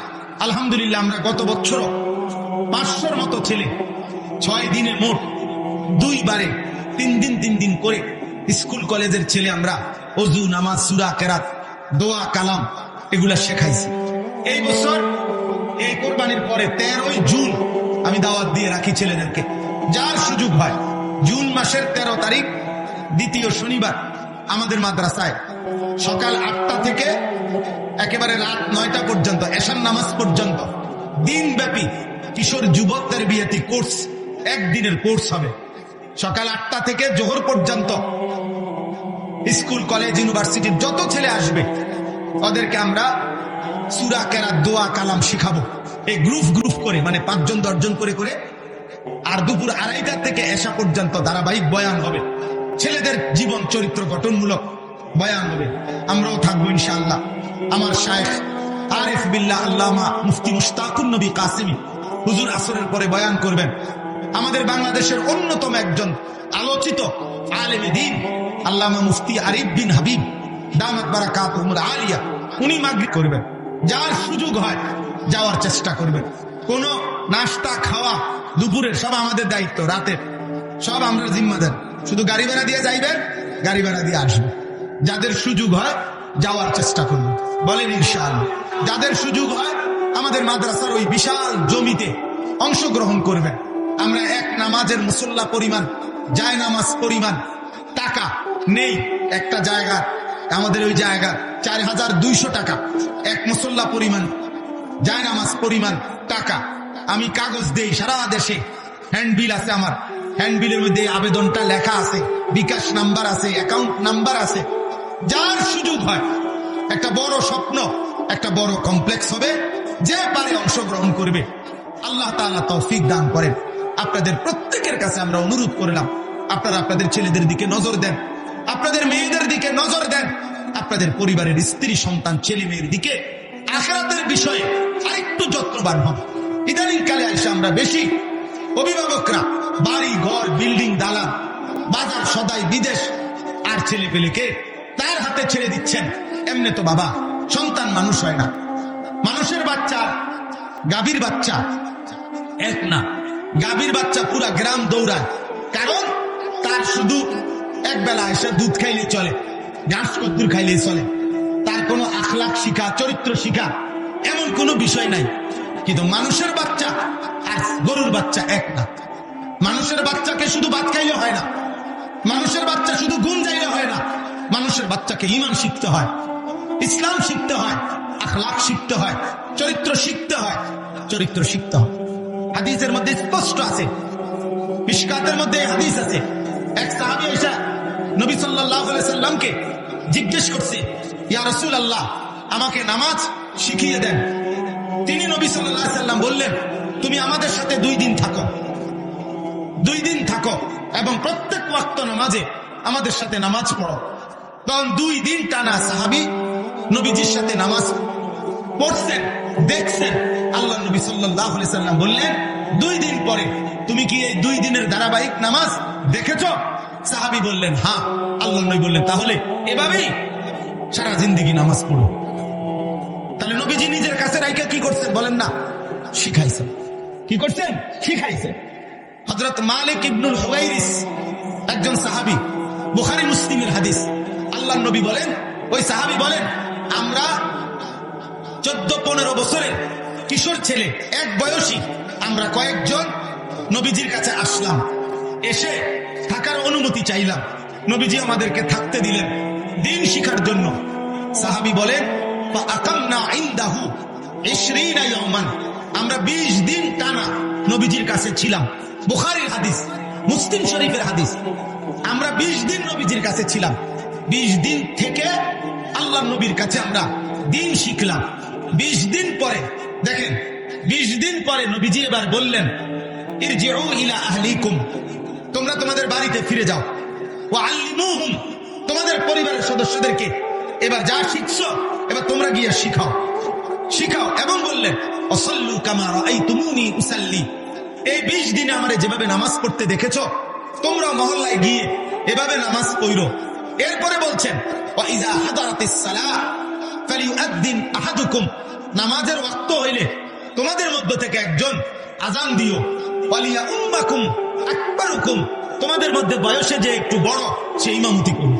আলহামদুলিল্লাহ, আমরা গত বছর 500-র মতো ছেলে 6 দিনে মোট 2 বারে 3 দিন করে স্কুল কলেজের ছেলে আমরা ওযু, নামাজ, সূরা, কেরাত, দোয়া, কালাম এগুলা শেখাইছি। এই বছর এই কোরবানির পরে 13ই জুন আমি দাওয়াত দিয়ে রাখি ছেলেদেরকে, যার সুযোগ হয় জুন মাসের 13 তারিখ দ্বিতীয় শনিবার আমাদের মাদ্রাসায় সকাল 8টা থেকে একেবারে রাত 9টা পর্যন্ত, এশার নামাজ পর্যন্ত দিনব্যাপী কিশোর যুবকদের বিয়েতি কোর্স, 1 দিনের কোর্স হবে। সকাল 8টা থেকে জোহর পর্যন্ত স্কুল, কলেজ, ইউনিভার্সিটির যত ছেলে আসবে ওদেরকে আমরা সূরা, কেরাত, দোয়া, কালাম শিখাবো। এই গ্রুপ করে, মানে 5 জন 10 জন করে করে। আর দুপুর 2:30টা থেকে এশা পর্যন্ত ধারাবাহিক বয়ান হবে, ছেলেদের জীবন চরিত্র গঠনমূলক বয়ান হবে। আমরাও থাকবো ইনশাআল্লাহ। আমার শায়েখ আরিফ বিল্লাহ আল্লামা মুফতি মুশতাকুন নবী কাসেমি হুজুর আসরের পরে বয়ান করবেন। আমাদের বাংলাদেশের অন্যতম একজন আলোচিত আলেমে দ্বীন আল্লামা মুফতি আরিফ বিন হাবিব দামাত বারাকাতুহুল আলিয়া, উনি মাগরিব করবেন। যার সুযোগ হয় যাওয়ার চেষ্টা করবেন। কোন নাস্তা খাওয়া দুপুরের সব আমাদের দায়িত্ব, রাতের সব আমরা জিম্মাদার। শুধু গাড়ি ভাড়া দিয়ে যাইবেন, গাড়ি ভাড়া দিয়ে আসবেন। যাদের সুযোগ হয় যাওয়ার চেষ্টা করবেন, বলেন ইনশাআল্লাহ। যাদের সুযোগ হয় আমাদের মাদ্রাসার ওই বিশাল জমিতে অংশগ্রহণ করবেন। আমরা এক নামাজের মুসল্লা পরিমাণ, জায় নামাজ পরিমাণ টাকা নেই। একটা জায়গা, আমাদের ওই জায়গা 4200 টাকা, এক মুসল্লা পরিমাণ, জায় নামাজ পরিমাণ টাকা। আমি কাগজ দেই সারা দেশে, হ্যান্ডবিল আছে আমার, হ্যান্ডবিলের মধ্যে আবেদনটা লেখা আছে, বিকাশ নাম্বার আছে, অ্যাকাউন্ট নাম্বার আছে। যার সুযোগ হয়, একটা বড় স্বপ্ন, একটা বড় কমপ্লেক্স হবে, যে পারে অংশগ্রহণ করবে। আল্লাহ তাআলা তৌফিক দান করেন। আপনাদের প্রত্যেকের কাছে আমরা অনুরোধ করলাম, আপনারা আপনাদের ছেলেদের দিকে নজর দেন, আপনাদের মেয়েদের দিকে নজর দেন, আপনাদের পরিবারের স্ত্রী, সন্তান, ছেলে মেয়ের দিকে আখিরাতের বিষয়ে আরেকটু যত্নবান হন। ইদানিং কালে এসে আমরা বেশি অভিভাবকরা বাড়ি ঘর, বিল্ডিং, দালান, বাজার, সদাই, বিদেশ আর ছেলে পেলেকে তার হাতে ছেড়ে দিচ্ছেন। এমনি তো বাবা সন্তান মানুষ হয় না। মানুষের বাচ্চা, গাভীর বাচ্চা এক না। গাভীর বাচ্চা পুরা গ্রাম দৌড়ায়, কারণ তার শুধু এক বেলা এসে দুধ খাইলে চলে, ঘাস কদ্দুর খাইলে চলে, তার কোনো আখলাক শিখা, চরিত্র শিখা এমন কোনো বিষয় নাই। কিন্তু মানুষের বাচ্চা আর গরুর বাচ্চা এক না। মানুষের বাচ্চাকে শুধু ভাত খাইলে হয় না, মানুষের বাচ্চা শুধু গুণ যাইলে হয় না। মানুষের বাচ্চাকে ঈমান শিখতে হয়, ইসলাম শিখতে হয়, আখলাক শিখতে হয়, চরিত্র শিখতে হয়, চরিত্র শিখতে হয়। হাদিসের মধ্যে স্পষ্ট আছে, মিশকাতের মধ্যে হাদিস আছে। এক সাহাবী এসে নবী সাল্লাল্লাহু আলাইহি সাল্লামকে জিজ্ঞেস করছে, ইয়া রাসূলুল্লাহ, আমাকে নামাজ শিখিয়ে দেন। তিনি নবী সাল্লাল্লাহু আলাইহি সাল্লাম বললেন, তুমি আমাদের সাথে 2 দিন থাকো, 2 দিন থাকো এবং প্রত্যেক ওয়াক্ত নামাজে আমাদের সাথে নামাজ পড়ো। তখন 2 দিন টানা সাহাবী নবীজির সাথে নামাজ পড়ছেন, দেখছেন। আল্লাহ নবী সাল্লাল্লাহু আলাইহি সাল্লাম বললেন, 2 দিন পরে তুমি কি এই 2 দিনের ধারাবাহিক নামাজ দেখেছো? সাহাবী বললেন, হ্যাঁ। আল্লাহ নবী বললেন, তাহলে এভাবেই সারা জিন্দেগি নামাজ পড়ো। তাহলে নবীজি নিজের কাছে রাইখা কি করছেন বলেন না? শিখাইছেন। কি করছেন? শিখাইছেন। হযরত মালিক ইবনুল হুওয়াইরিস একজন সাহাবী, বুখারী মুসলিমের হাদিস। আল্লাহর নবী বলেন, ওই সাহাবী বলেন, আমরা 14-15 বছরের কিশোর ছেলে, এক বয়সী আমরা কয়েকজন নবীজির কাছে আসলাম। এসে থাকার অনুমতি চাইলাম, নবীজি আমাদেরকে থাকতে দিলেন দিন শিখার জন্য। সাহাবী বলেন ফাআকামনা ইনদাহু 20 ইয়াওমান, আমরা 20 দিন টানা নবীজির কাছে ছিলাম। বুখারীর হাদিস, মুসলিম শরীফের হাদিস। আমরা 20 দিন নবীজির কাছে ছিলাম। 20 দিন থেকে আল্লাহর নবীর কাছে আমরা দিন শিখলাম। 20 দিন পরে দেখেন, 20 দিন পরে নবীজি এবার বললেন ইরজিউ ইলা আহলিকুম, তোমরা তোমাদের বাড়িতে ফিরে যাও। ওয়া আল্লিমুহুম, তোমাদের পরিবারের সদস্যদেরকে এবার যা শিখছো এবার তোমরা গিয়ে শিখাও শিখাও। এবং বললেন ওয়াসাল্লু কামা রাআইতুমুনি উসাল্লি, এই 20 দিনে আমারে যেভাবে নামাজ পড়তে দেখেছো তোমরা মহল্লায় গিয়ে এভাবে নামাজ পড়ো। এরপরে বলছেন ওয়া ইযা হাদারাতিস সালাহ ফালিউআদ্দিন আহাদুকুম, নামাজের ওয়াক্ত হইলে তোমাদের মধ্য থেকে একজন আযান দিও। ওয়ালিয়া উম্মাকুম আকবারুকুম, তোমাদের মধ্যে বয়সে যে একটু বড় সে ইমামতি করুন।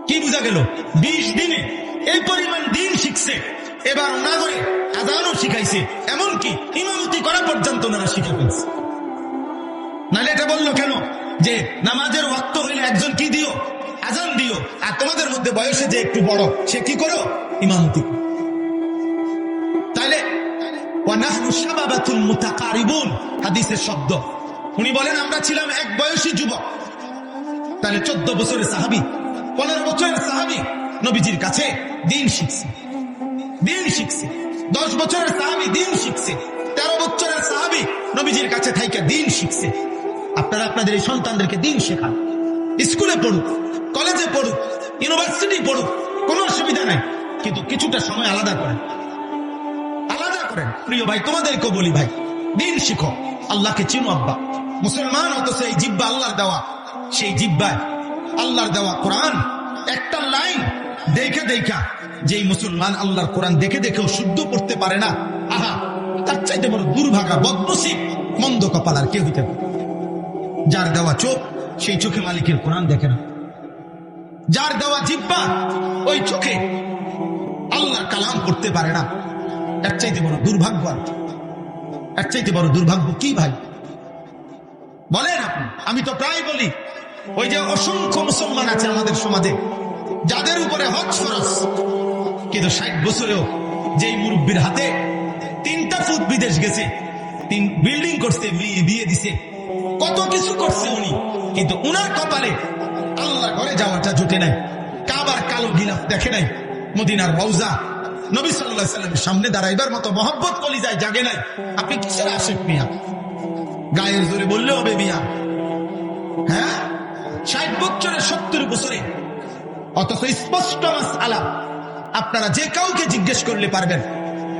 কি বোঝা গেল? 20 দিনে এই পরিমাণ দিন শিখছে, এবার না করে আযানও শিখাইছে, এমনকি ইমামতি করা পর্যন্ত ওনারা শিখে ফেলছে। নাহলে এটা বললো কেন যে নামাজের ওয়াক্ত হইলে একজন কি দিও? আযান দিও। আর তোমাদের মধ্যে বয়সে যে একটু বড় সে কি করো? ইমামতি। তাইলে ওয়ানাহনু শাবাবাতুল মুতাকারিবুন, হাদিসের শব্দ। উনি বলেন আমরা ছিলাম এক বয়সী যুবক। তাহলে 14 বছরের সাহাবী, 15 বছরের সাহাবী নবীজির কাছে দিন শিখছে, দিন শিখছে। 10 বছরের সাহাবী দিন শিখছে। 13 বছরের সাহাবী নবীজির কাছে থাইকা দিন শিখছে। আপনারা আপনাদের এই সন্তানদেরকে দিন শেখান। স্কুলে পড়ুক, কলেজে পড়ুক, ইউনিভার্সিটি পড়ুক, কোনো অসুবিধা নাই, কিন্তু কিছুটা সময় আলাদা করেন, আলাদা করেন। প্রিয় ভাই, তোমাদেরকেও বলি ভাই, দিন শিখো, আল্লাহকে চিনো। আব্বা মুসলমান, অথচ এই জিব্বা আল্লাহর দেওয়া, সেই জিব্বায় আল্লাহর দেওয়া কোরআন একটা লাইন দেখা দেখা যেই মুসলমান আল্লাহর কোরআন দেখে দেখেও শুদ্ধ করতে পারে না, আহা, তার চাইতে বড় দুর্ভাগা, বদনসিব, মন্দ কপাল আর কেউ হইতে পারে। যার দেওয়া চোখ, সেই চোখে মালিকের কোরআন দেখে না। যার দেওয়া জিব্বা, ওই চোখে আল্লাহর কালাম করতে পারে না। এর চাইতে বড় দুর্ভাগ্য আর কি? এর চাইতে বড় দুর্ভাগ্য কি ভাই বলেন আপনি? আমি তো প্রায় বলি, ওই যে অসংখ্য মুসলমান আছে আমাদের সমাজে যাদের উপরে হজ ফরজ, কিন্তু 60 বছরেও যেই মুরব্বীর হাতে 3টা ফুট বিদেশ গেছে, 3 বিল্ডিং করছে, বিয়ে দিছে, কত কিছু করছে উনি, কিন্তু উনার কপালে আল্লাহর ঘরে যাওয়াটা জুটে নাই। কাবার কালো গিলাফ দেখে নাই, মদিনার রওজা, নবী সাল্লাল্লাহু আলাইহি ওয়াসাল্লামের সামনে দাঁড়াইবার মতো মহব্বত কলিজায় জাগে নাই। আপনি কিসের আশেক মিয়া? গায়ের জোরে বললে হবে মিয়া? হ্যাঁ, 60 বছরে 70 বছরে, অথচ স্পষ্ট মাসআলা আপনারা যে কাউকে জিজ্ঞেস করলে পারবেন,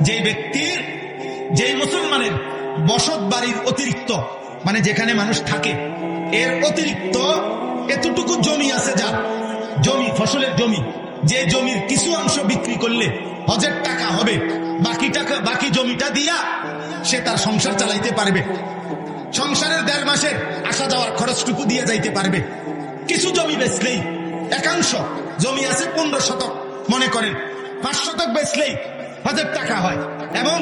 যে ব্যক্তির, যে মুসলমানের বসত বাড়ির অতিরিক্ত, মানে যেখানে মানুষ থাকে এর অতিরিক্ত এতটুকু জমি আছে, যার জমি, ফসলের জমি, যে জমির কিছু অংশ বিক্রি করলে হজের টাকা হবে, বাকি জমিটা দিয়া সে তার সংসার চালাইতে পারবে, সংসারের 1.5 মাসের আসা যাওয়ার খরচটুকু দিয়ে যাইতে পারবে। কিছু জমি বেচলেই, একাংশ জমি আছে 15 শতক, মনে করেন 5 শতক বেচলেই হজের টাকা হয়, এবং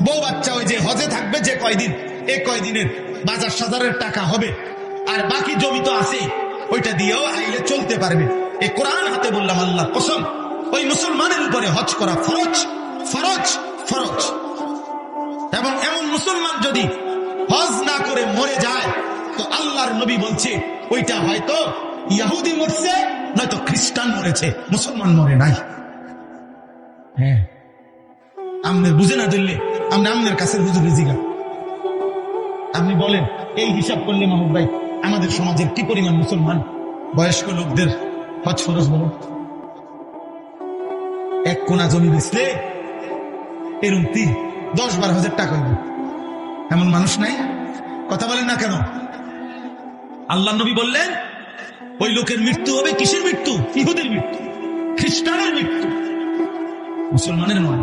বউ বাচ্চা ওই যে হজে থাকবে যে কয়দিন, এই কয়দিনের বাজার সাজারের টাকা হবে, আর বাকি জমি তো আছেই, ওইটা দিয়েও আইলে চলতে পারবে। এই কোরআন হাতে বললাম আল্লাহর কসম, ওই মুসলমানের উপরে হজ করা ফরজ, ফরজ, ফরজ। এবং এমন মুসলমান যদি হজ না করে মরে যায়, তো আল্লাহর নবী বলছে ওইটা হয়তো ইহুদি মরছে, নয়তো খ্রিস্টান মরেছে, মুসলমান মরে নাই। হ্যাঁ, আপনি বুঝে না দিলে আপনি আপনার কাছে হুজুর জিগা, আপনি বলেন এই হিসাব করলে মাহমুদ ভাই আমাদের সমাজের কি পরিমাণ মুসলমান বয়স্ক লোকদের হজ ফরজ বলুন? 1 কোনা জমি বেচলে এরকম 10-12 হাজার টাকা হইবে, এমন মানুষ নাই? কথা বলেন না কেন? আল্লাহ নবী বললেন ওই লোকের মৃত্যু হবে, কিসের মৃত্যু? ইহুদির মৃত্যু, খ্রিস্টানের মৃত্যু, মুসলমানের নয়।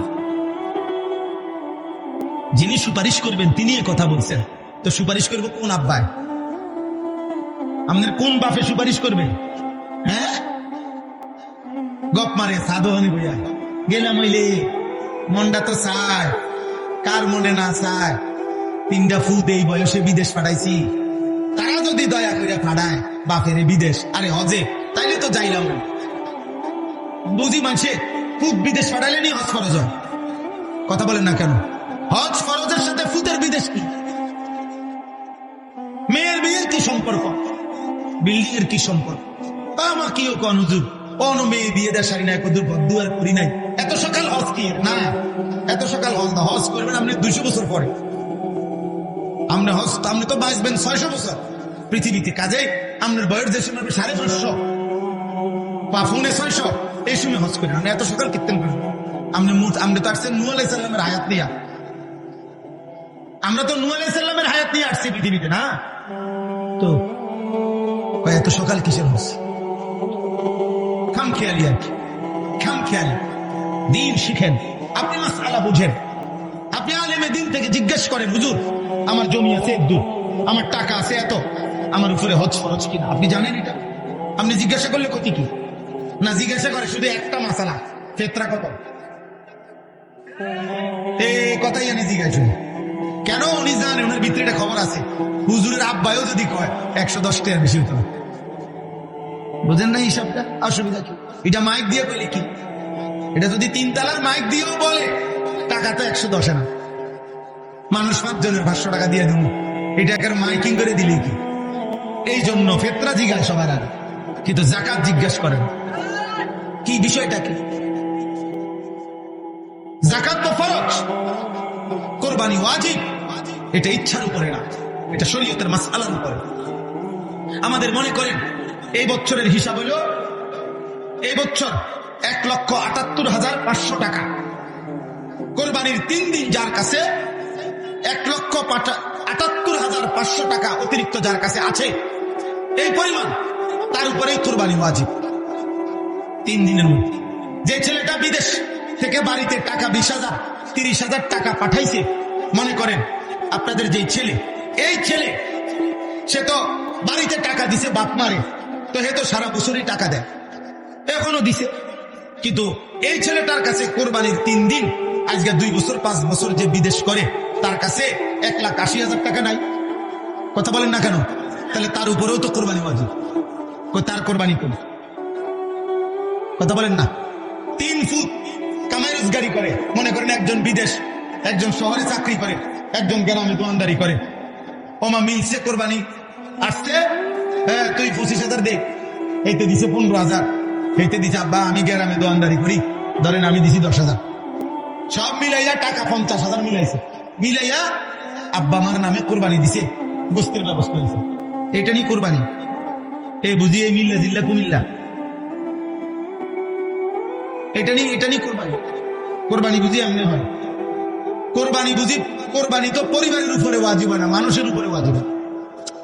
যিনি সুপারিশ করবেন তিনি কথা বলছেন, তো সুপারিশ করবো কোন আব্বায়? আপনার কোন বাপে সুপারিশ করবে? হ্যাঁ, গপ মারে সাধুহানি বইয়া গেলাম হইলে মনটা তো চায়, কার মনে না চায়? 3টা ফুট এই বয়সে বিদেশ পাঠাইছি, তারা যদি দয়া করে ফাড়ায় বাপের বিদেশ আরে হজে, তাইলে তো যাইলাম। বুঝি মানছে ফুট বিদেশ ফাড়াইলে নি হজ ফরজ হয়। কথা বলেন না কেন? হজ ফরজের সাথে ফুটের বিদেশ কি? মেয়ের বিয়ের কি সম্পর্ক? বিল্ডিং এর কি সম্পর্ক? আমা কিও কোন হুজুর কোন মেয়ে বিয়ে দেয় সারি নাই, কদুর বদুয়ার করি নাই, এত সকাল হজ কি? না, এত সকাল হজ না। হজ করবেন আপনি 200 বছর পরে। আপনি হজ আপনি তো বাঁচবেন 600 বছর পৃথিবীতে। কাজে আপনার বয়স যে সময় 550 বা ফোনে 600, এই সময় হজ করেন। আপনি এত সকাল কীর্তন করেন? আপনি তো আসছেন নূহ আলাইহিস সালামের হায়াত নিয়ে। আমরা তো নূহ আলাইহিস সালামের হায়াত নিয়ে আসছি পৃথিবীতে, না তো এত সকাল কিসের হজ? খাম খেয়ালি আর কি, খাম খেয়ালি। দিন শিখেন, আপনি মাসআলা বুঝেন। আপনি আলেমে দিন থেকে জিজ্ঞেস করেন, হুজুর আমার জমি আছে দূর, আমার টাকা আছে এত, আমার উপরে হজ ফরজ কিনা? আপনি জানেন এটা? আপনি জিজ্ঞাসা করলে ক্ষতি কি? না জিজ্ঞাসা করে শুধু একটা মাসালা, ফেতরা কত, এই কথাই আমি জিজ্ঞাসা। কেন? উনি জানেন, ওনার ভিতরে একটা খবর আছে। হুজুরের আব্বায়ও যদি কয় 110 টাকার বেশি হতো না। বুঝেন না হিসাবটা? অসুবিধা কি? এটা মাইক দিয়ে বলে কি? এটা যদি 3 তালার মাইক দিয়েও বলে টাকা তো 110 না। মানুষ 5 জনের 500 টাকা দিয়ে দেবো, এটা একটা মাইকিং করে দিলে কি? এই জন্য ফেতরা জিজ্ঞাসা সবার আগে, কিন্তু জাকাত জিজ্ঞাসা করেন। কি বিষয়টা কি? জাকাত তো ফরজ, কোরবানি ওয়াজিব। এটা ইচ্ছার উপরে না, এটা শরীয়তের মাসআলার উপরে। আমাদের মনে করেন এই বছরের হিসাব হলো, এই বছর 1,78,500 টাকা। কোরবানির 3 দিন যার কাছে 1,78,500 টাকা অতিরিক্ত যার কাছে আছে, এই পরিমাণ, তার উপরেই কোরবানি ওয়াজিব 3 দিনের মধ্যে। যে ছেলেটা বিদেশ থেকে বাড়িতে টাকা 20,000 30,000 টাকা পাঠাইছে, মনে করেন আপনাদের যে ছেলে, এই ছেলে সে তো বাড়িতে টাকা দিছে বাপ মারে, তো হে তো সারা বছরই টাকা দেয়, এখনো দিছে। কিন্তু এই ছেলেটার কাছে কোরবানির 3 দিন, আজকে 2 বছর 5 বছর যে বিদেশ করে, তার কাছে 1,80,000 টাকা নাই। কথা বলেন না কেন? তাহলে তার উপরেও তো কোরবানি ওয়াজিব। তার কোরবানি কোন? কথা বলেন না। 3 ফুট কামাই রোজগারি করে, মনে করেন একজন বিদেশ, একজন শহরে চাকরি করে, একজন গ্রামে দোয়ানদারি করে। ওমা মিলছে কোরবানি আসছে, তুই 25,000 দে, এইতে দিছে 15,000, এইতে দিছে আব্বা আমি গ্রামে দোয়ানদারি করি, ধরেন আমি দিছি 10,000, সব মিলাইয়া টাকা 50,000 মিলাইছে, মিলাইয়া আব্বা আমার নামে কোরবানি দিছে, গোস্তের ব্যবস্থা হয়েছে। এটা নিয়ে কোরবানি। এই বুঝি এই মিল্লা জিল্লা কুমিল্লা, এটা নিয়ে কোরবানি। কোরবানি বুঝি এমনি হয়? কোরবানি বুঝি, কোরবানি তো পরিবারের উপরে ওয়াজিব হয় না, মানুষের উপরে ওয়াজিব।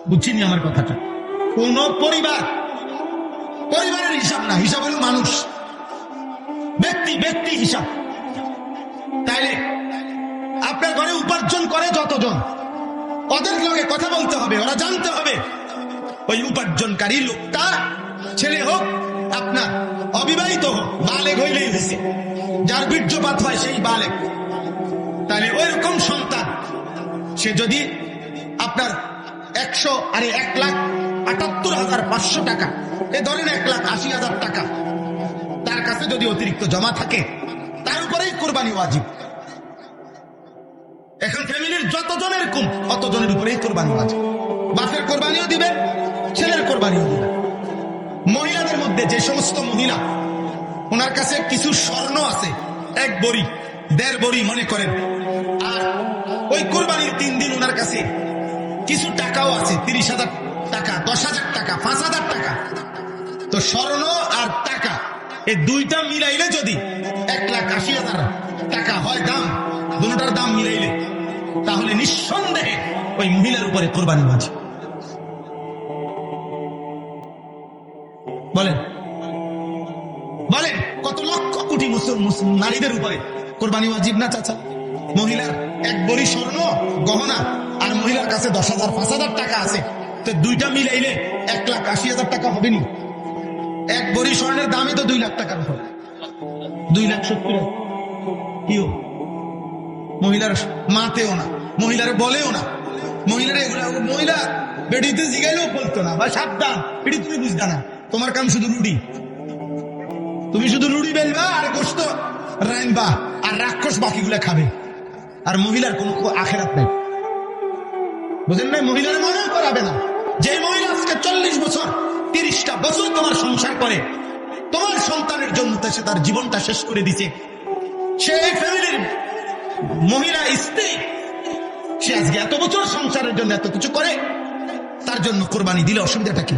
বুঝছিনি আমার কথাটা? কোন পরিবারের হিসাব না, হিসাব হলো মানুষ, ব্যক্তি হিসাব। তাইলে আপনার ঘরে উপার্জন করে যতজন, ওদের লগে কথা বলতে হবে, ওরা জানতে হবে ওই উপার্জনকারী লোকটা ছেলে হোক আপনার অবিবাহিত হোক, বালেগ হইলেই হয়েছে, যার বীর্যপাত হয় সেই বালেগ। তাহলে ওই রকম সন্তান সে যদি আপনার 1,78,500 টাকা, এ ধরেন 1,80,000 টাকা তার কাছে যদি অতিরিক্ত জমা থাকে, তার উপরেই কোরবানি ওয়াজিব। এখন ফ্যামিলির যতজনের কম অতজনের উপরেই কোরবানি ওয়াজিব। বাপের কোরবানিও দিবেন, ছেলের কোরবানিও দিবেন। মহিলাদের মধ্যে যে সমস্ত মহিলা ওনার কাছে কিছু স্বর্ণ আছে, 1 বড়ি 1.5 বড়ি মনে করেন, আর ওই কোরবানির 3 দিন ওনার কাছে কিছু টাকাও আছে, 30,000 টাকা, 10,000 টাকা, 5,000 টাকা, তো স্বর্ণ আর টাকা এই দুইটা মিলাইলে যদি 1,80,000 টাকা হয় দাম, দুটার দাম মিলাইলে, তাহলে নিঃসন্দেহে ওই মহিলার উপরে কোরবানি ওয়াজিব। বলেন কত লক্ষ কোটি মুসলিম নারীদের উপরে কোরবানি ওয়াজিব না চাচা? মহিলার 1 বড়ি স্বর্ণ গহনা আর মহিলার কাছে 10,000 5,000 টাকা আছে, তো দুইটা মিলাইলে 1,80,000 টাকা হবে নি? 1 বড়ি স্বর্ণের দামই তো 2 লাখ টাকার উপর, 2,70,000। কিও মহিলার মাতেও না, মহিলার বলেও না, মহিলারা এগুলা মহিলা বেডিতে জিগাইলেও বলতো না, বা সাবধান এটি তুমি বুঝতা না, তোমার কাম শুধু রুটি, তুমি শুধু রুটি বেলবা আর গোস্ত রাইনবা আর রাক্ষস বাকিগুলা খাবে, আর মহিলার কোনো আখেরাত নেই। বুঝেন নাই? মহিলার মনে করাবে না। যে মহিলা আজকে 40 বছর 30টা বছর তোমার সংসার করে, তোমার সন্তানের জন্য সে তার জীবনটা শেষ করে দিছে, সে এই ফ্যামিলির মহিলা স্ত্রী, সে আজকে এত বছর সংসারের জন্য এত কিছু করে, তার জন্য কোরবানি দিলে অসুবিধাটা কি?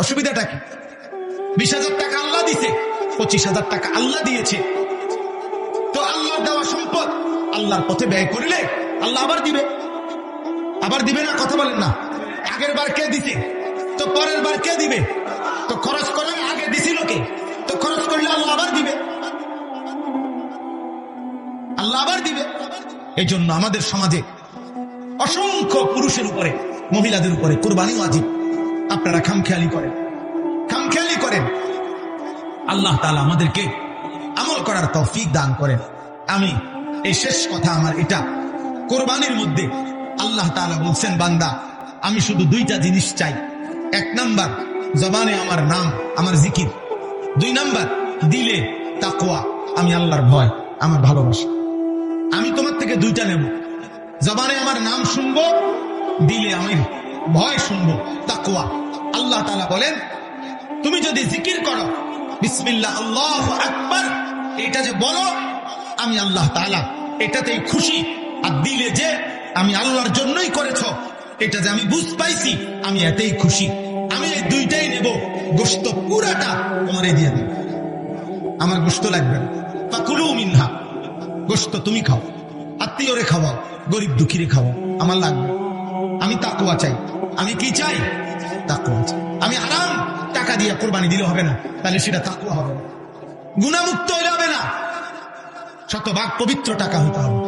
অসুবিধাটা কি? 20,000 টাকা আল্লাহ দিছে, 25,000 টাকা আল্লাহ দিয়েছে, তো আল্লাহর দেওয়া সম্পদ আল্লাহর পথে ব্যয় করিলে আল্লাহ আবার দিবে। আবার দিবে না? কথা বলেন না। আগের বার কে দিছে, তো পরের বার কে দিবে? তো খরচ করার আগে দিছিল কে? তো খরচ করলে আল্লাহ আবার দিবে, আল্লাহ আবার দিবে। এই জন্য আমাদের সমাজে অসংখ্য পুরুষের উপরে, মহিলাদের উপরে কোরবানি ওয়াজিব। আপনারা খামখেয়ালি করেন, খামখেয়ালি করেন। আল্লাহ তাআলা আমাদেরকে আমল করার তৌফিক দান করেন। আমি এই শেষ কথা আমার এটা, কোরবানির মধ্যে আল্লাহ তাআলা বলছেন, বান্দা আমি শুধু 2টা জিনিস চাই। 1 নাম্বার জবানে আমার নাম, আমার জিকির। 2 নাম্বার দিলে তাকওয়া, আমি আল্লাহর ভয়, আমার ভালোবাসা। আমি তোমার থেকে 2টা নেব, জবানে আমার নাম শুনবো, দিলে আমি ভয় শুনবো, তাকওয়া। আল্লাহ তাআলা বলেন, তুমি যদি জিকির করো, বিসমিল্লাহ আল্লাহু আকবার, এটা যে বলো, আমি আল্লাহ তাআলা এটাতেই খুশি। আর দিলে যে আমি আল্লাহর জন্যই করেছ, এটা যে আমি বুঝ পাইছি, আমি এতেই খুশি। আমি এই 2টাই নেব, গোশত পুরাটা তোমারে দিয়ে দেব, আমার গোশত লাগবে না। ফাকুলু মিনহা, গোশত তুমি খাও, আত্মীয়রে খাওয়াও, গরিব দুঃখীরে খাওয়াও, আমার লাগবে। আমি তাকওয়া চাই। আমি কি চাই? তাকওয়া চাই। আমি হারাম টাকা দিয়ে কোরবানি দিলে হবে না, তাহলে সেটা তাকওয়া হবে না, গুনাহমুক্ত হইলে হবে না, শতভাগ পবিত্র টাকা হতে হবে।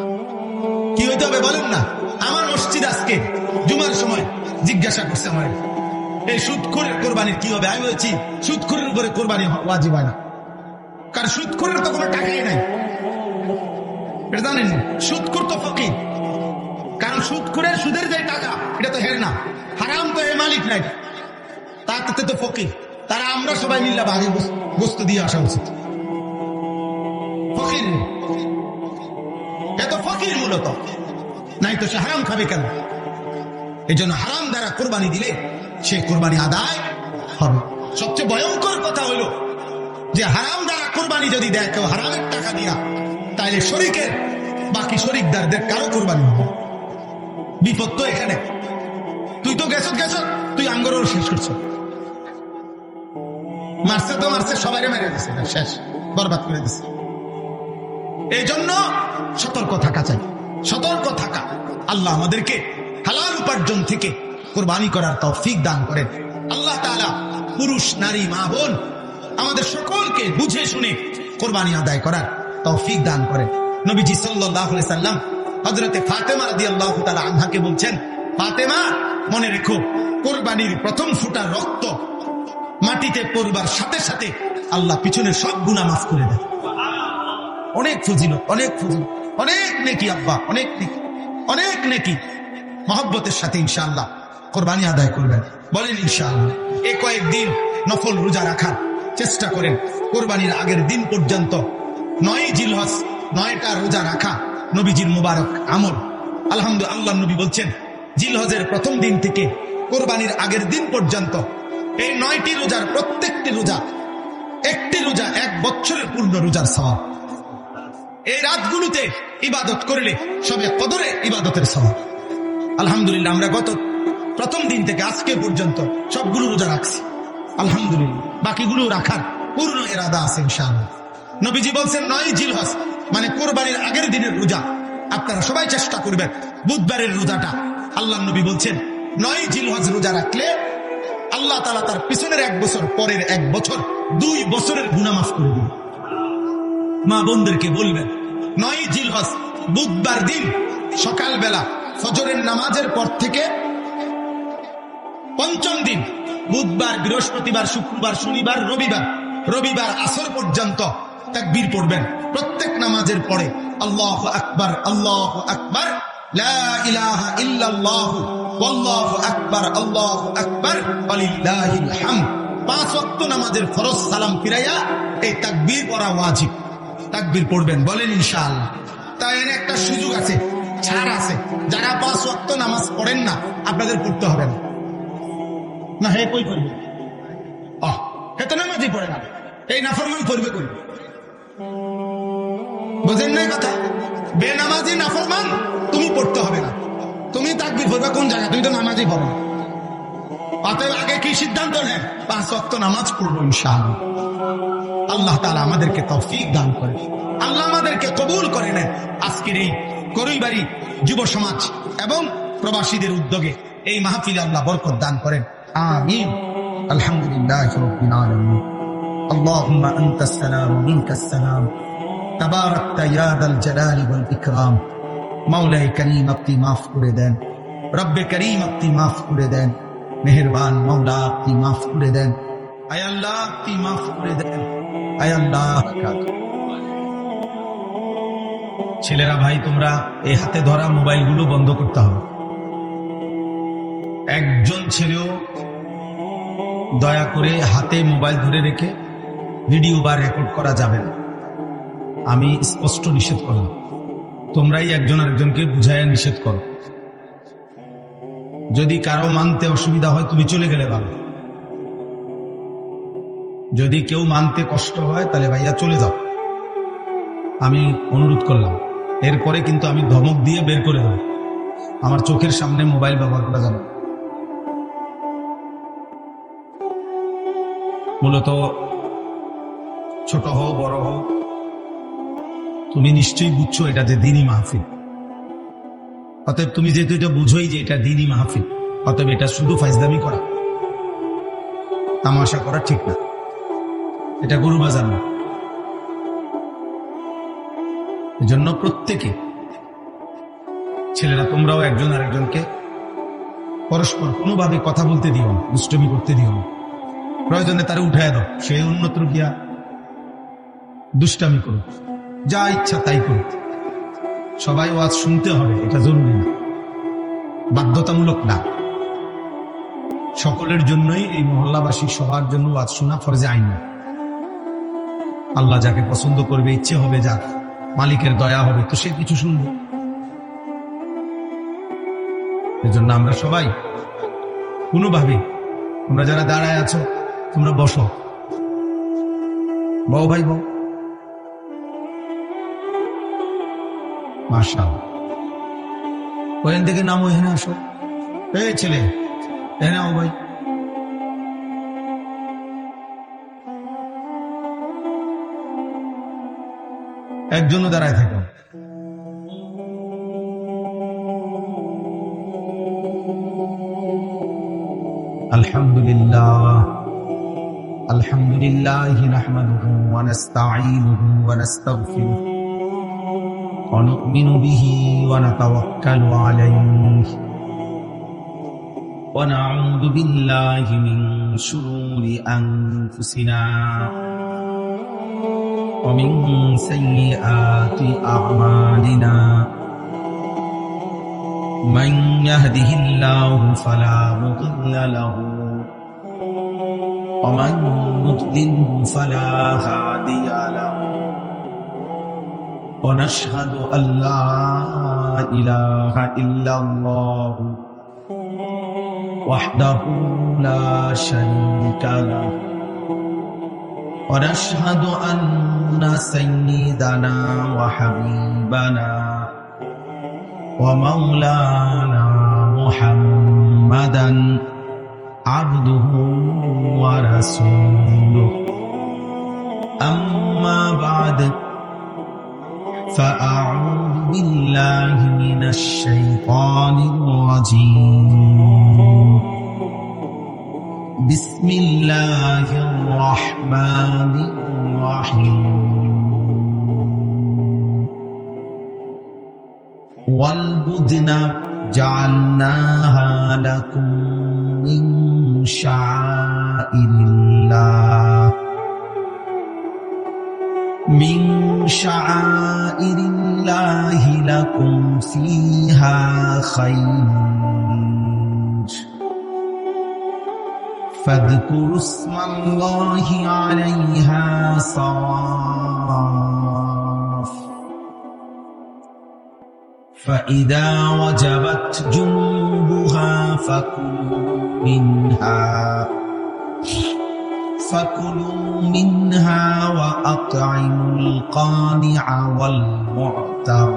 কি হইতে হবে বলেন না? আমার মসজিদ আজকে জুমার সময় জিজ্ঞাসা করছে আমার, এই সুদখোরের কোরবানির কি হবে? আমি বলছি সুদখোরের উপরে কোরবানি ওয়াজিব হয় না, কারণ সুদখোরের তো কোনো টাকাই নাই, এটা জানেন? সুদখোর তো ফকির, কারণ সুদখোরের সুদের যে টাকা এটা তো হের না, হারাম তো এর মালিক নাই, তাতে তো ফকির। তারা আমরা সবাই মিল্লা ভাগে বস্তু দিয়ে আসা উচিত। ফকির এত ফকির মূলত, নাই তো সে হারাম খাবে কেন? এই জন্য হারাম দ্বারা কোরবানি দিলে সে কোরবানি আদায় হবে। সবচেয়ে ভয়ঙ্কর কথা হলো যে হারাম দ্বারা কোরবানি যদি দেয় কেউ হারামের টাকা দিয়া, তাহলে শরীকের বাকি শরীকদারদের কারো কোরবানি হবে। বিপদ তো এখানে। তুই তো গেছ, তুই আঙ্গরও শেষ করছ, মারছে তো মারছে, সবাই মেরে দিছে, শেষ, বরবাদ করে দিছে। এই জন্য সতর্ক থাকা চাই, সতর্ক থাকা। আল্লাহ আমাদেরকে হালাল উপার্জন থেকে কোরবানি করার তৌফিক দান করেন। আল্লাহ তাআলা পুরুষ নারী মা বোন আমাদের সকলকে বুঝে শুনে কোরবানি আদায় করার তৌফিক দান করেন। নবীজি সাল্লাল্লাহু আলাইহি সাল্লাম হযরতে ফাতেমা রাদিয়াল্লাহু তাআলা আনহাকে বলছেন, ফাতেমা মনে রেখো, কোরবানির প্রথম ফোঁটা রক্ত মাটিতে পড়বার সাথে সাথে আল্লাহ পিছনের সব গুনাহ মাফ করে দেয়। অনেক ফজিলত, অনেক ফজিলত, অনেক নেকি আব্বা, অনেক নেকি, অনেক নেকি। মহব্বতের সাথে ইনশাআল্লাহ কোরবানি আদায় করবেন, বলেন ইনশাআল্লাহ। এই কয়েকদিন নফল রোজা রাখার চেষ্টা করেন। কোরবানির আগের দিন পর্যন্ত 9 জিলহজ 9টা রোজা রাখা নবীজির মুবারক আমল। আলহামদুলিল্লাহ, আল্লাহ নবী বলছেন জিলহজের প্রথম দিন থেকে কোরবানির আগের দিন পর্যন্ত এই 9টি রোজার প্রত্যেকটি রোজা, একটি রোজা 1 বছরের পূর্ণ রোজার সওয়াব। এই রাতগুলোতে ইবাদত করলে সবে কদরে ইবাদতের সওয়াব। আলহামদুলিল্লাহ, আমরা গত প্রথম দিন থেকে আজকে পর্যন্ত সবগুলো রোজা রাখছি, আলহামদুলিল্লাহ। বাকিগুলো রাখার পূর্ণ ইরাদা আছে ইনশাআল্লাহ। নবীজি বলছেন 9 জিলহজ মানে কোরবানির আগের দিনের রোজা। আপনারা সবাই চেষ্টা করবেন বুধবারের রোজাটা। আল্লাহ নবী বলছেন 9 জিলহজ রোজা রাখলে আল্লাহ তাআলা তার পিছনের 1 বছর, পরের 1 বছর, 2 বছরের গুনাহ মাফ করে দিবেন। মা বোনদেরকে বলবেন 9 জিলহজ বুধবার দিন সকালবেলা ফজরের নামাজের পর থেকে 5ম দিন বুধবার, বৃহস্পতিবার, শুক্রবার, শনিবার, রবিবার আসর পর্যন্ত তাকবীর পড়বেন। প্রত্যেক নামাজের পরে আল্লাহু আকবার, আল্লাহু আকবার, লা ইলাহা ইল্লাল্লাহু ওয়াল্লাহু আকবার, আল্লাহু আকবার, ওয়ালিল্লাহিল হামদ। 5 ওয়াক্ত নামাজের ফরজ সালাম ফিরাইয়া এই তাকবীর পড়া ওয়াজিব। তাকবীর পড়বেন, বলেন ইনশাআল্লাহ। তাই এর একটা সুযোগ আছে, ছাড় আছে। যারা 5 ওয়াক্ত নামাজ পড়েন না, আপনাদের পড়তে হবে না। না হে কই করবে? হে তো নামাজই পড়ে না, এই নাফরমান করবে কই? বুঝেন না কথা? বেনামাজি নাফরমান, তুমি পড়তে হবে না। তুমি তাকবীর পড়বে কোন জায়গায়? তুমি তো নামাজই পড়ো। অতএব আগে কি সিদ্ধান্ত নেন? 5 ওয়াক্ত নামাজ পড়বো ইনশাআল্লাহ। আল্লাহ তাআলা আমাদেরকে তৌফিক দান করে, আল্লাহ আমাদেরকে কবুল করে নেন। আজকের এই করইবাড়ি যুব সমাজ এবং প্রবাসীদের উদ্যোগে এই মাহফিলে আল্লাহ বরকত দান করেন, আমিন। আলহামদুলিল্লাহি রাব্বিল আলামিন। আল্লাহুম্মা আনতাস সালাম ওয়া মিনকাস সালাম, তাবারাকতা ইয়া যাল জালালি ওয়াল ইকরাম। মাওলাই করিম আপনি মাফ করে দেন, রব্বে করিম আপনি মাফ করে দেন, মেহেরবান মাওলা আপনি মাফ করে দেন, আয় আল্লাহ আপনি মাফ করে দেন, আয় আল্লাহ। ছেলেরা ভাই, তোমরা এই হাতে ধরা মোবাইলগুলো বন্ধ করতে হবে। একজন ছেলেও দয়া করে হাতে মোবাইল ধরে রেখে ভিডিও বা রেকর্ড করা যাবে না, আমি স্পষ্ট নিষেধ করলাম। তোমরাই একজন আরেকজনকে বুঝাইয়া নিষেধ করো। যদি কারো মানতে অসুবিধা হয় তুমি চলে গেলে ভালো, যদি কেউ মানতে কষ্ট হয় তাহলে ভাইয়া চলে যাও, আমি অনুরোধ করলাম। এরপরে কিন্তু আমি ধমক দিয়ে বের করে দেব। আমার চোখের সামনে মোবাইল ব্যবহার করা যাবে। মূলত ছোট হোক বড় হোক, তুমি নিশ্চয়ই বুঝছো এটা যে দ্বীনি মাহফিল। অতএব তুমি যেহেতু এটা বুঝোই যে এটা দ্বীনি মাহফিল, অতএব এটা শুধু ফাইজলামি করা, তামাশা করা ঠিক না, এটা গরু বাজার না। এজন্য প্রত্যেকে, ছেলেরা তোমরাও একজন আরেকজনকে পরস্পর কোনোভাবে কথা বলতে দিও না, দুষ্টমি করতে দিও না। প্রয়োজনে তারা উঠায় দাও, সে অন্যত্র গিয়া দুষ্টামি করুক, যা ইচ্ছা তাই করুক। সবাই ওয়াজ শুনতে হবে এটা জরুরি না, বাধ্যতামূলক না। সকলের জন্যই, এই মহল্লাবাসী সবার জন্য ওয়াজ শোনা ফরজে আইন না। আল্লাহ যাকে পছন্দ করবে, ইচ্ছে হবে, যাক মালিকের দয়া হবে, তো সে কিছু শুনবে। এজন্য আমরা সবাই কোনোভাবে, তোমরা যারা দাঁড়ায় আছো তোমরা বসো, বউ ভাই বউ, মাশাআল্লাহ। ওখান থেকে নামো, এখানে আসো। এই ছেলে, এখানে আও ভাই। একজনও দাঁড়ায় থাকো। আলহামদুলিল্লাহ, আলহামদুলিল্লাহি নাহমাদুহু ওয়া নাস্তাঈনুহু ওয়া নাস্তাগফিরুহু ওয়া নু'মিনু বিহি ওয়া নাতাওয়াক্কালু আলাইহি ওয়া না'উযু বিল্লাহি মিন শুরুরি আনফুসিনা ওয়া মিন সাইয়্যাতি আ'মালিনা। من يهده الله فلا مضل له ومن يضلله فلا هادي له ونشهد أن لا إله إلا الله وحده لا شريك له ونشهد أن سيدنا وحبيبنا ومولانا محمدا عبده ورسوله أما بعد فأعوذ بالله من الشيطان الرجيم بسم الله الرحمن الرحيم والبدن جعلناها لكم من شعائر الله من شعائر الله لكم فيها خير فاذكروا اسم الله عليها صواف فإذا وجبت جنوبها فكلوا منها وأطعموا القانع والمعتر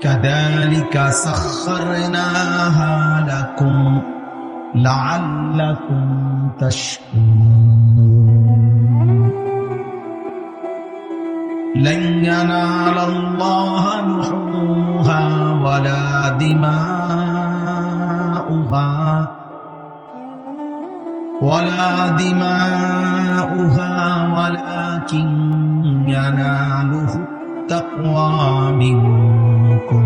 كذلك سخرناها لكم لعلكم تشكرون لن ينال الله لحومها ولا دماؤها ولكن يناله التقوى منكم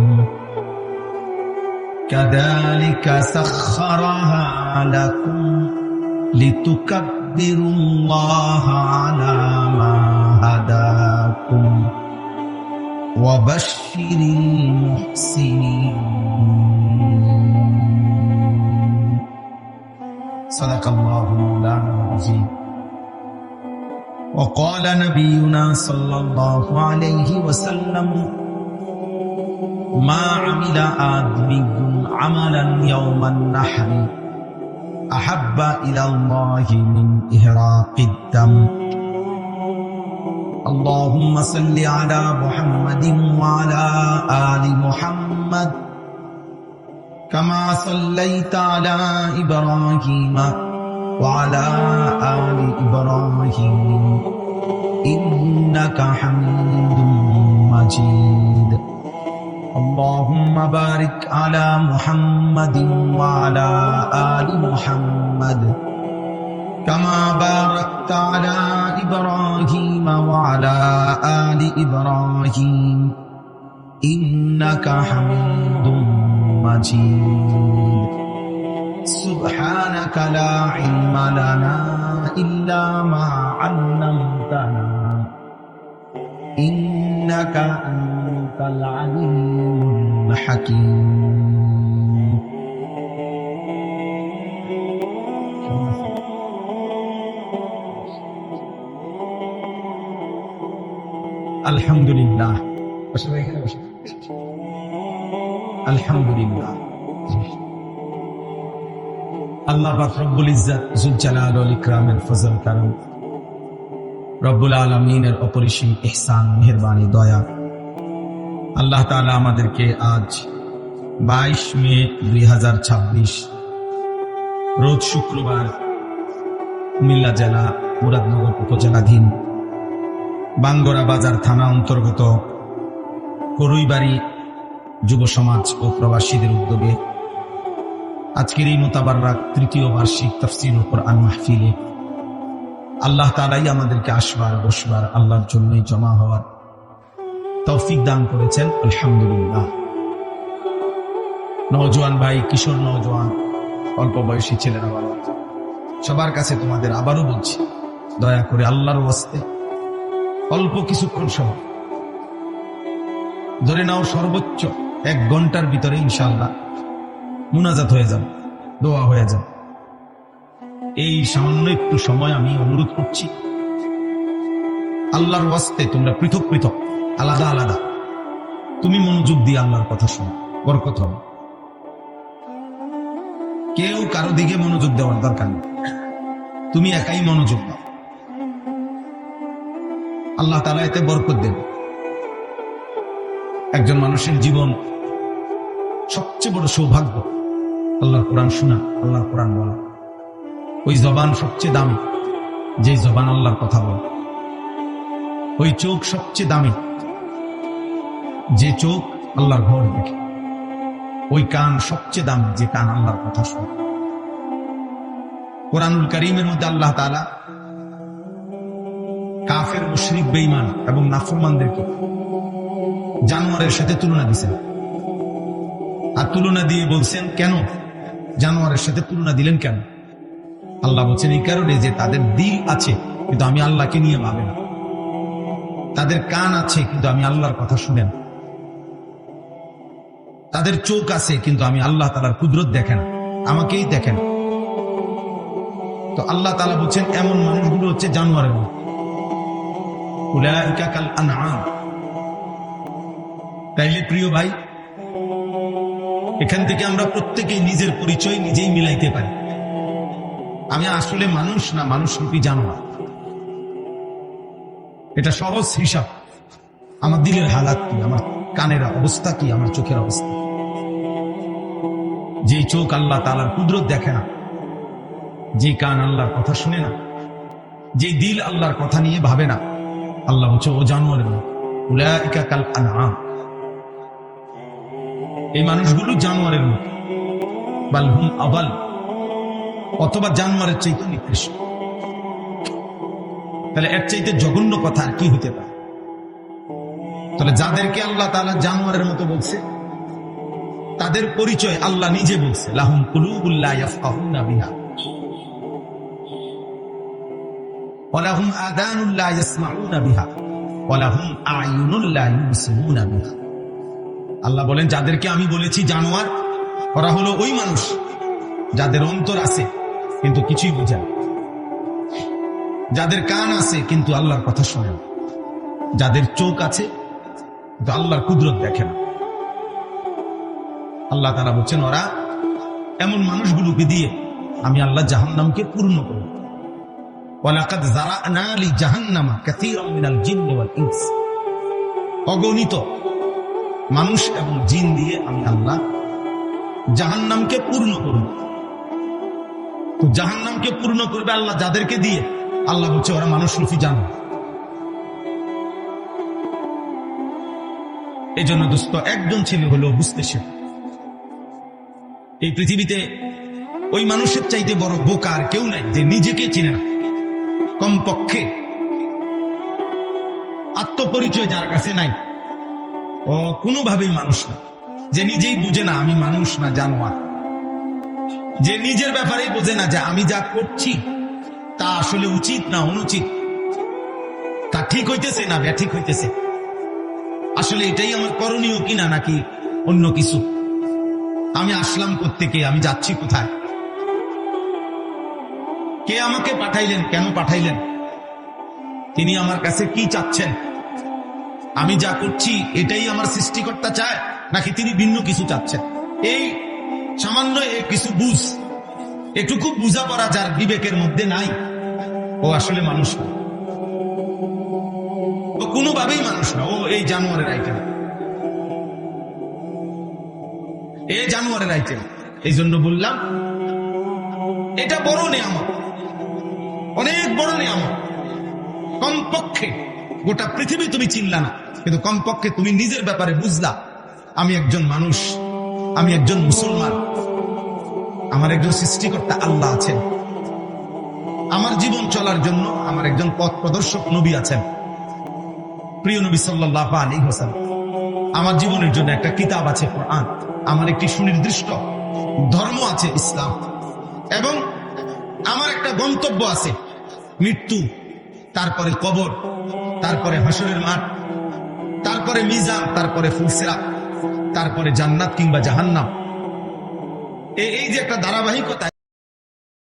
كذلك سخرها لكم لتكبروا الله على ما هداكم وبشر المحسنين صدق الله مولانا العظيم وقال نبينا صلى الله عليه وسلم ما عمل آدمي عملا يوم النحر أحب إلى الله من إهراق الدم اللهم صل على محمد وعلى آل محمد كما صليت على إبراهيم وعلى آل إبراهيم إنك حميد مجيد اللهم بارك على محمد وعلى آل محمد كما باركت على إبراهيم وعلى آل إبراهيم إنك حميد مجيد سبحانك لا علم لنا إلا ما علمتنا إنك أنت العليم الحكيم الحمد لله الحمد لله আল্লাহ পাক রব্বুল ইজ্জত যুল জালাল ওয়াল ইকরামের ফজল করম রব্বুল আলামিনের অপরিসীম ইহসান মেহেরবানি দয়া আল্লাহ তাআলা আমাদেরকে আজ 22 মে 2026 রোজ শুক্রবার কুমিল্লা জেলা মুরাদনগর উপজেলাধীন বাঙ্গরা বাজার থানা অন্তর্গত করুইবাড়ি যুব সমাজ ও প্রবাসীদের উদ্যোগে আজকের এই মোতাবাররাক তৃতীয় বার্ষিক তাফসীরুল কোরআন মাহফিলে আল্লাহ তাআলাই আমাদেরকে আসবার বসবার আল্লাহর জন্যই জমা হওয়ার তৌফিক দান করেছেন আলহামদুলিল্লাহ। নওজোয়ান ভাই, কিশোর নওজোয়ান, অল্প বয়সী ছেলেরা বলো, সবার কাছে তোমাদের আবারও বলছি, দয়া করে আল্লাহর ওয়াস্তে অল্প কিছুক্ষণ সময় ধরে নাও, সর্বোচ্চ 1 ঘন্টার ভিতরে ইনশাআল্লাহ মুনাজাত হয়ে যাবে, দোয়া হয়ে যাবে। এই সামান্য একটু সময় আমি অনুরোধ করছি, আল্লাহর ওয়াস্তে তোমরা পৃথক পৃথক, আলাদা আলাদা তুমি মনোযোগ দিয়ে আল্লাহর কথা শোনো, বরকত হবে। কেউ কারো দিকে মনোযোগ দেওয়ার দরকার নেই, তুমি একাই মনোযোগ দাও, আল্লাহ তাআলা এতে বরকত দেন। একজন মানুষের জীবন সবচেয়ে বড় সৌভাগ্য আল্লাহর কোরআন শোনা, আল্লাহর কোরআন বলা। ওই জবান সবচেয়ে দামি যে জবান আল্লাহর কথা বলে। ওই চোখ সবচেয়ে দামি যে চোখ আল্লাহর ঘর দেখে। ওই কান সবচেয়ে দামি যে কান আল্লাহর কথা শোনে। কোরআনুল কারীমের মধ্যে আল্লাহ তাআলা কাফের, মুশরিক, বেঈমান এবং নাফরমানদেরকে জানোয়ারের সাথে তুলনা দিয়েছেন। আর তুলনা দিয়ে বলছেন, কেন জানোয়ারের সাথে তুলনা দিলেন কেন? আল্লাহ বলছেন এই কারণে যে তাদের দিল আছে কিন্তু আমি আল্লাহকে নিয়ে ভাবে না, তাদের কান আছে কিন্তু আমি আল্লাহর কথা শুনেন। তাদের চোখ আছে কিন্তু আমি আল্লাহ তাআলার কুদরত দেখে না, আমাকেই দেখে না। তো আল্লাহ তাআলা বলছেন এমন মানুষগুলো হচ্ছে জানোয়ারের মতো। উলাইকা কাল আনআম। তাইলে প্রিয় ভাই, এখান থেকে আমরা প্রত্যেকেই নিজের পরিচয় নিজেই মিলাইতে পারি। আমি আসলে মানুষ না মানুষরূপী জানোয়ার, এটা সহজ হিসাব। আমার দিলের হালাত কি, আমার কানের অবস্থা কি, আমার চোখের অবস্থা। যে চোখ আল্লাহ তাআলার কুদরত দেখে না, যে কান আল্লাহর কথা শুনে না, যে দিল আল্লাহর কথা নিয়ে ভাবে না, আল্লাহ বলছে ও জানোয়ারের মতো। উলাইকা কাল আনআম। এই মানুষগুলো জানোয়ারের মতো। বাল হুম আবাল, অথবা জানোয়ারের চাইতে নিকৃষ্ট। তাহলে এর চাইতে জঘন্য কথা আর কি হতে পারে? তাহলে যাদেরকে আল্লাহ তাআলা জানোয়ারের মতো বলছে, তাদের পরিচয় আল্লাহ নিজে বলছে, লাহুম কুলুবুল লা ইয়াফকাহুনা বিহা ওয়া লাহুম আযানুল লা ইয়াসমাউনা বিহা ওয়া লাহুম আ'য়ুনুল লা ইউবসিরুনা বিহা। আল্লাহ বলেন যাদেরকে আমি বলেছি জানোয়ার, ওরা হলো ওই মানুষ যাদের অন্তর আছে কিন্তু কিছুই বোঝে না, যাদের কান আছে কিন্তু আল্লাহর কথা শোনে না, যাদের চোখ আছে কিন্তু আল্লাহর কুদরত দেখে না। আল্লাহ তাআলা বলছেন ওরা এমন মানুষগুলোকে দিয়ে আমি আল্লাহ জাহান্নামকে পূর্ণ করব। ওয়ালাকাদ যারানা লি জাহান্নামা কাসীরাম মিনাল জিন্নি ওয়াল ইনস। অগণিত মানুষ এবং জিন দিয়ে আমি আল্লাহ জাহান্নামকে পূর্ণ করব। তো জাহান্নামকে পূর্ণ করবে আল্লাহ যাদেরকে দিয়ে, আল্লাহ বলছে ওরা মানুষরূপী জানোয়ার। এই জন্য দোস্ত, একজন ছেলে হলো বুঝতে শেখ। এই পৃথিবীতে ওই মানুষের চাইতে বড় বোকা আর কেউ নাই যে নিজেকে চিনে না। কমপক্ষে আত্মপরিচয় যার কাছে নাই, ও কোনোভাবেই মানুষ না। যে নিজেই বুঝে না আমি মানুষ না জানোয়ার, যে নিজের ব্যাপারেই বোঝে না যে আমি যা করছি তা আসলে উচিত না অনুচিত, তা ঠিক হইতেছে না ব্যাঠিক হইতেছে, আসলে এটাই আমার করণীয় কিনা নাকি অন্য কিছু, আমি আসলাম কোত্থেকে, আমি যাচ্ছি কোথায়, কে আমাকে পাঠাইলেন, কেন পাঠাইলেন, তিনি আমার কাছে কি চাচ্ছেন, আমি যা করছি এটাই আমার সৃষ্টিকর্তা চায় নাকি তিনি ভিন্ন কিছু চাচ্ছেন। এই সামান্য কিছু বুঝ, এটুকু বুঝাপড়া যার বিবেকের মধ্যে নাই, ও আসলে মানুষ না, ও কোনোভাবেই মানুষ না, ও এই জানোয়ারের আইটেম, এই জানোয়ারের আইটেম। এই জন্য বললাম এটা বড় নিয়ামত, অনেক বড় নিয়ামত। কমপক্ষে গোটা পৃথিবী তুমি চিনলা না, কিন্তু কমপক্ষে তুমি নিজের ব্যাপারে বুঝলা আমি একজন মানুষ, আমি একজন মুসলমান, আমার একজন সৃষ্টিকর্তা আল্লাহ আছেন, আমার জীবন চলার জন্য আমার একজন পথ প্রদর্শক নবী আছেন, প্রিয় নবী সাল্লাল্লাহু আলাইহি ওয়াসাল্লাম। আমার জীবনের জন্য একটা কিতাব আছে কোরআন, আমার একটি সুনির্দিষ্ট ধর্ম আছে ইসলাম, এবং আমার একটা গন্তব্য আছে মৃত্যু, তারপরে কবর, তারপরে হাসরের মাঠ, তারপরে মিজান, তারপরে ফুলসিরাত, তারপরে জান্নাত কিংবা জাহান্নাম। এই যে একটা ধারাবাহিকতা।